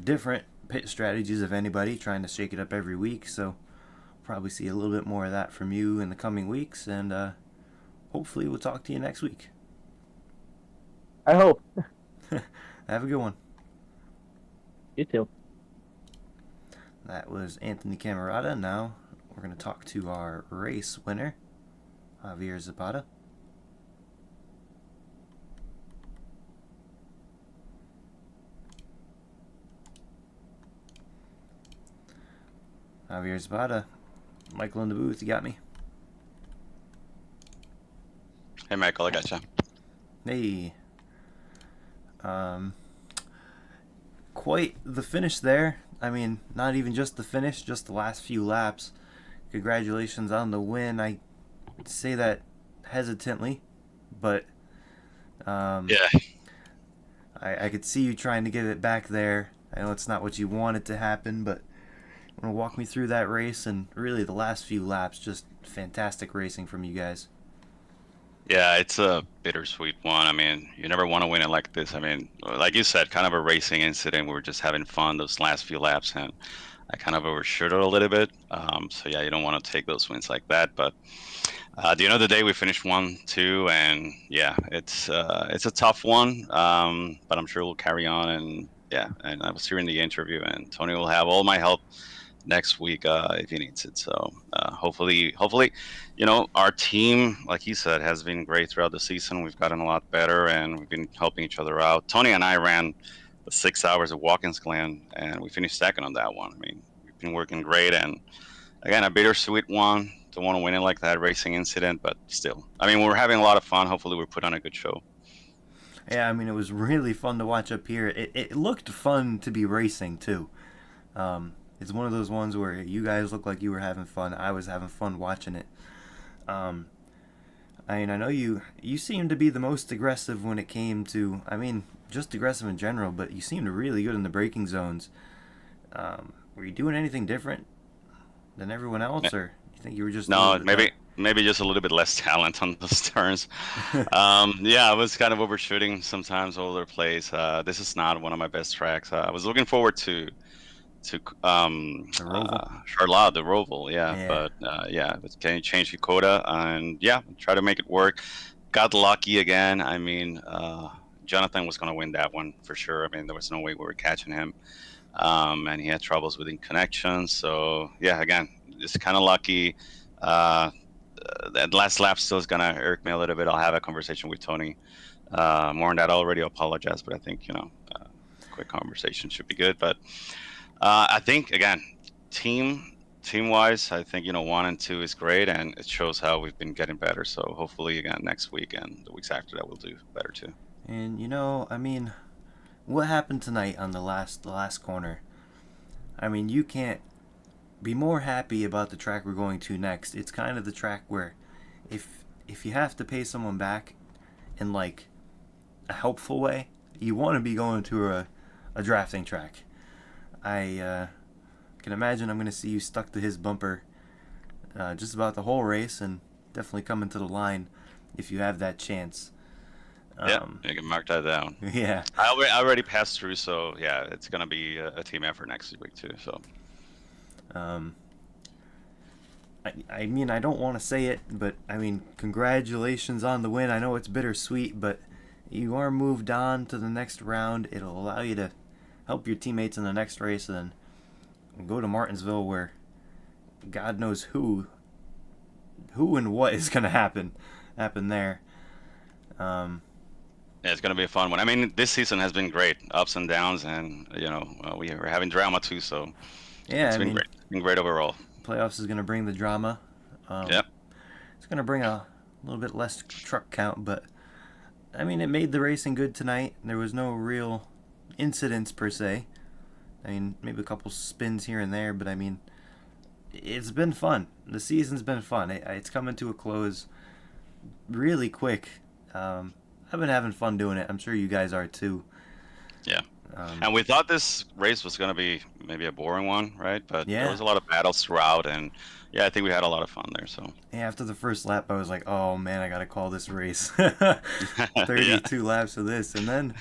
different pit strategies of anybody, trying to shake it up every week, so probably see a little bit more of that from you in the coming weeks, and hopefully we'll talk to you next week. I hope. Have a good one. You too. That was Anthony Camerata. Now we're going to talk to our race winner, Javier Zapata. Javier Zapata, Michael in the booth, you got me? Hey, Michael, I gotcha. Hey. Quite the finish there. I mean, not even just the finish, just the last few laps. Congratulations on the win. I say that hesitantly, but Yeah. I could see you trying to get it back there. I know it's not what you wanted to happen, but you want to walk me through that race and really the last few laps, just fantastic racing from you guys. Yeah, it's a bittersweet one. I mean, you never want to win it like this. I mean, like you said, kind of a racing incident. We were just having fun those last few laps, and I kind of overshot it a little bit. So yeah, you don't want to take those wins like that. But at the end of the day, we finished 1-2, and yeah, it's a tough one. But I'm sure we'll carry on. And yeah, and I was hearing the interview, and Tony will have all my help next week if he needs it. So hopefully, you know, our team, like he said, has been great throughout the season. We've gotten a lot better, and we've been helping each other out. Tony and I ran the 6 hours at Watkins Glen, and we finished second on that one. I mean, we've been working great, and again, a bittersweet one. Don't want to win it like that racing incident, but still, I mean, we're having a lot of fun. Hopefully, we put on a good show. Yeah, I mean, it was really fun to watch up here. It looked fun to be racing too. It's one of those ones where you guys looked like you were having fun. I was having fun watching it. I mean, I know you seem to be the most aggressive when it came to, I mean, just aggressive in general, but you seemed really good in the braking zones. Were you doing anything different than everyone else, or you think you were just a No, little bit maybe just a little bit less talent on those turns. Yeah, I was kind of overshooting sometimes all over the place. This is not one of my best tracks. I was looking forward to the Roval? Charlotte, the Roval, yeah. Yeah. But yeah, but can you change Dakota and yeah, try to make it work. Got lucky again. I mean, Jonathan was gonna win that one for sure. I mean, there was no way we were catching him. And he had troubles with connections. So yeah, again, just kind of lucky. That last lap still is gonna irk me a little bit. I'll have a conversation with Tony. More on that. I already apologized, but I think quick conversation should be good. But I think again, team wise, I think 1 and 2 is great, and it shows how we've been getting better. So hopefully, again, next week and the weeks after that, we'll do better too. And I mean, what happened tonight on the last corner? I mean, you can't be more happy about the track we're going to next. It's kind of the track where if you have to pay someone back in like a helpful way, you want to be going to a drafting track. I can imagine I'm going to see you stuck to his bumper just about the whole race, and definitely coming to the line if you have that chance. Yeah, you can mark that down. Yeah. I already passed through, so yeah, it's gonna be a team effort next week too. So, I mean, I don't want to say it, but I mean, congratulations on the win. I know it's bittersweet, but you are moved on to the next round. It'll allow you to help your teammates in the next race, and then go to Martinsville, where God knows who and what is gonna happen there. yeah, it's gonna be a fun one. I mean, this season has been great, ups and downs, and we are having drama too. So Yeah, it's I been mean, great. It's been great overall. playoffs is gonna bring the drama. Yep. It's gonna bring a little bit less truck count, but I mean, it made the racing good tonight. There was no real incidents per se. I mean, maybe a couple spins here and there, but I mean, it's been fun. The season's been fun. It's coming to a close really quick. I've been having fun doing it. I'm sure you guys are too. Yeah. And we thought this race was going to be maybe a boring one, right? But Yeah. there was a lot of battles throughout, and yeah, I think we had a lot of fun there. So Yeah, after the first lap, I was like, "Oh man, I gotta call this race." 32 laps of this, and then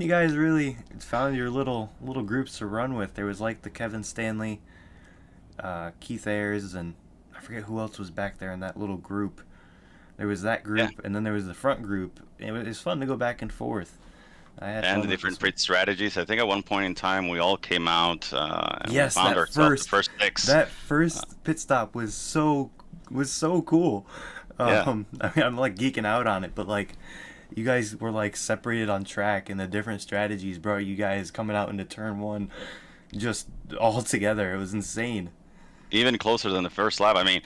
you guys really found your little groups to run with. There was like the Kevin Stanley, Keith Ayers, and I forget who else was back there in that little group. There was that group, and then there was the front group. It was fun to go back and forth. I had fun and the with different this one. pit strategies. I think at one point in time we all came out and Yes, we found that ourselves the first six. That first pit stop was so cool. Yeah. I mean, I'm like geeking out on it, but like, you guys were like separated on track, and the different strategies brought you guys coming out into turn one, just all together. It was insane. Even closer than the first lap. I mean,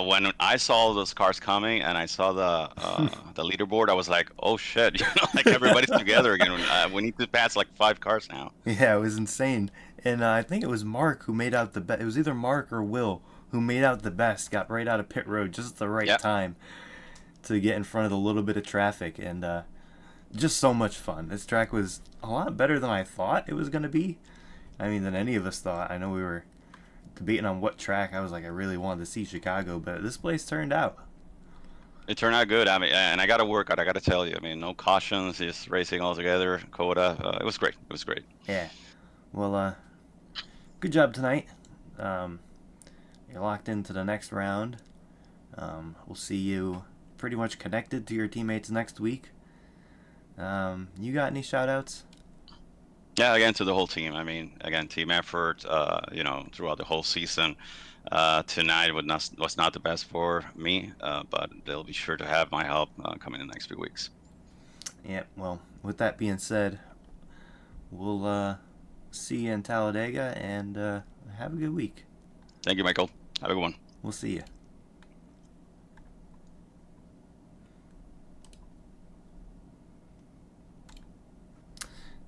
when I saw all those cars coming and I saw the leaderboard, I was like, "Oh shit!" Like everybody's together again. We need to pass like 5 cars now. Yeah, it was insane. And I think it was Mark who made out the best. It was either Mark or Will who made out the best. Got right out of pit road just at the right Yep. time to get in front of the little bit of traffic, and just so much fun. This track was a lot better than I thought it was gonna be. I mean, than any of us thought. I know we were debating on what track. I was like, I really wanted to see Chicago, but this place turned out. It turned out good. I mean, and I got to work out. I got to tell you. I mean, no cautions, just racing all together. Coda. It was great. It was great. Yeah. Well, good job tonight. You're locked into the next round. We'll see you pretty much connected to your teammates next week. You got any shout-outs? Yeah, again to the whole team. I mean, again, team effort. Throughout the whole season. Tonight was not the best for me, but they'll be sure to have my help coming in the next few weeks. Yeah, well, with that being said, we'll see you in Talladega, and have a good week. Thank you, Michael. Have a good one. We'll see you.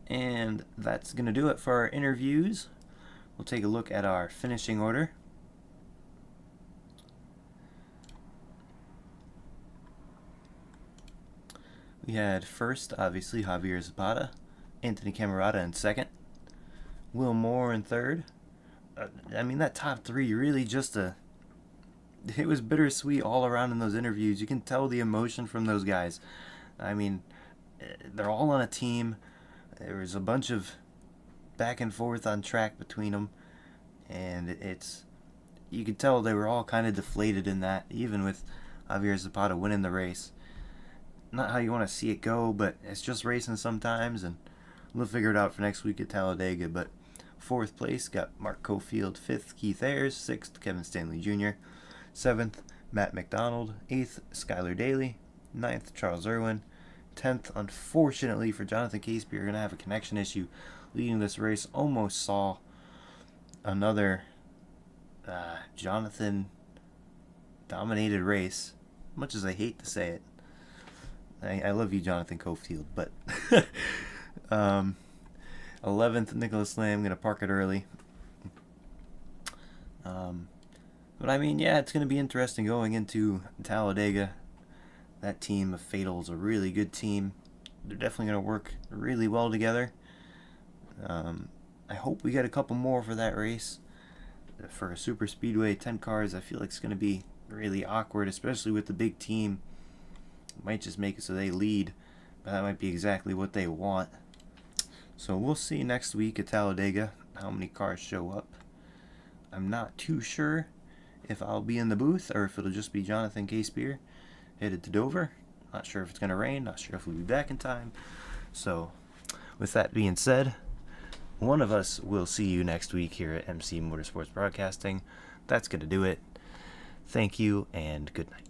And that's going to do it for our interviews. We'll take a look at our finishing order. we had first, obviously, Javier Zapata, Anthony Camarada in second, Will Moore in third. I mean, that top three really just it was bittersweet all around in those interviews. You can tell the emotion from those guys. I mean, they're all on a team. There was a bunch of back and forth on track between them, and you could tell they were all kind of deflated in that, even with Javier Zapata winning the race. Not how you want to see it go, but it's just racing sometimes, and we'll figure it out for next week at Talladega. But fourth place got Mark Cofield, fifth Keith Ayers, sixth Kevin Stanley Jr., seventh Matt McDonald, eighth Skylar Daly, ninth Charles Irwin, 10th, unfortunately for Jonathan Casey, you're going to have a connection issue leading this race. Almost saw another Jonathan-dominated race, much as I hate to say it. I love you, Jonathan Cofield, but 11th, Nicholas Lamb, going to park it early. But I mean, yeah, it's going to be interesting going into Talladega. That team of Fatal is a really good team. They're definitely going to work really well together. I hope we get a couple more for that race. For a super speedway, 10 cars, I feel like it's going to be really awkward, especially with the big team. It might just make it so they lead, but that might be exactly what they want. So we'll see next week at Talladega how many cars show up. I'm not too sure if I'll be in the booth or if it'll just be Jonathan Casebeer headed to Dover. Not sure if it's going to rain, not sure if we'll be back in time. So with that being said, one of us will see you next week here at MC Motorsports Broadcasting. That's going to do it. Thank you and good night.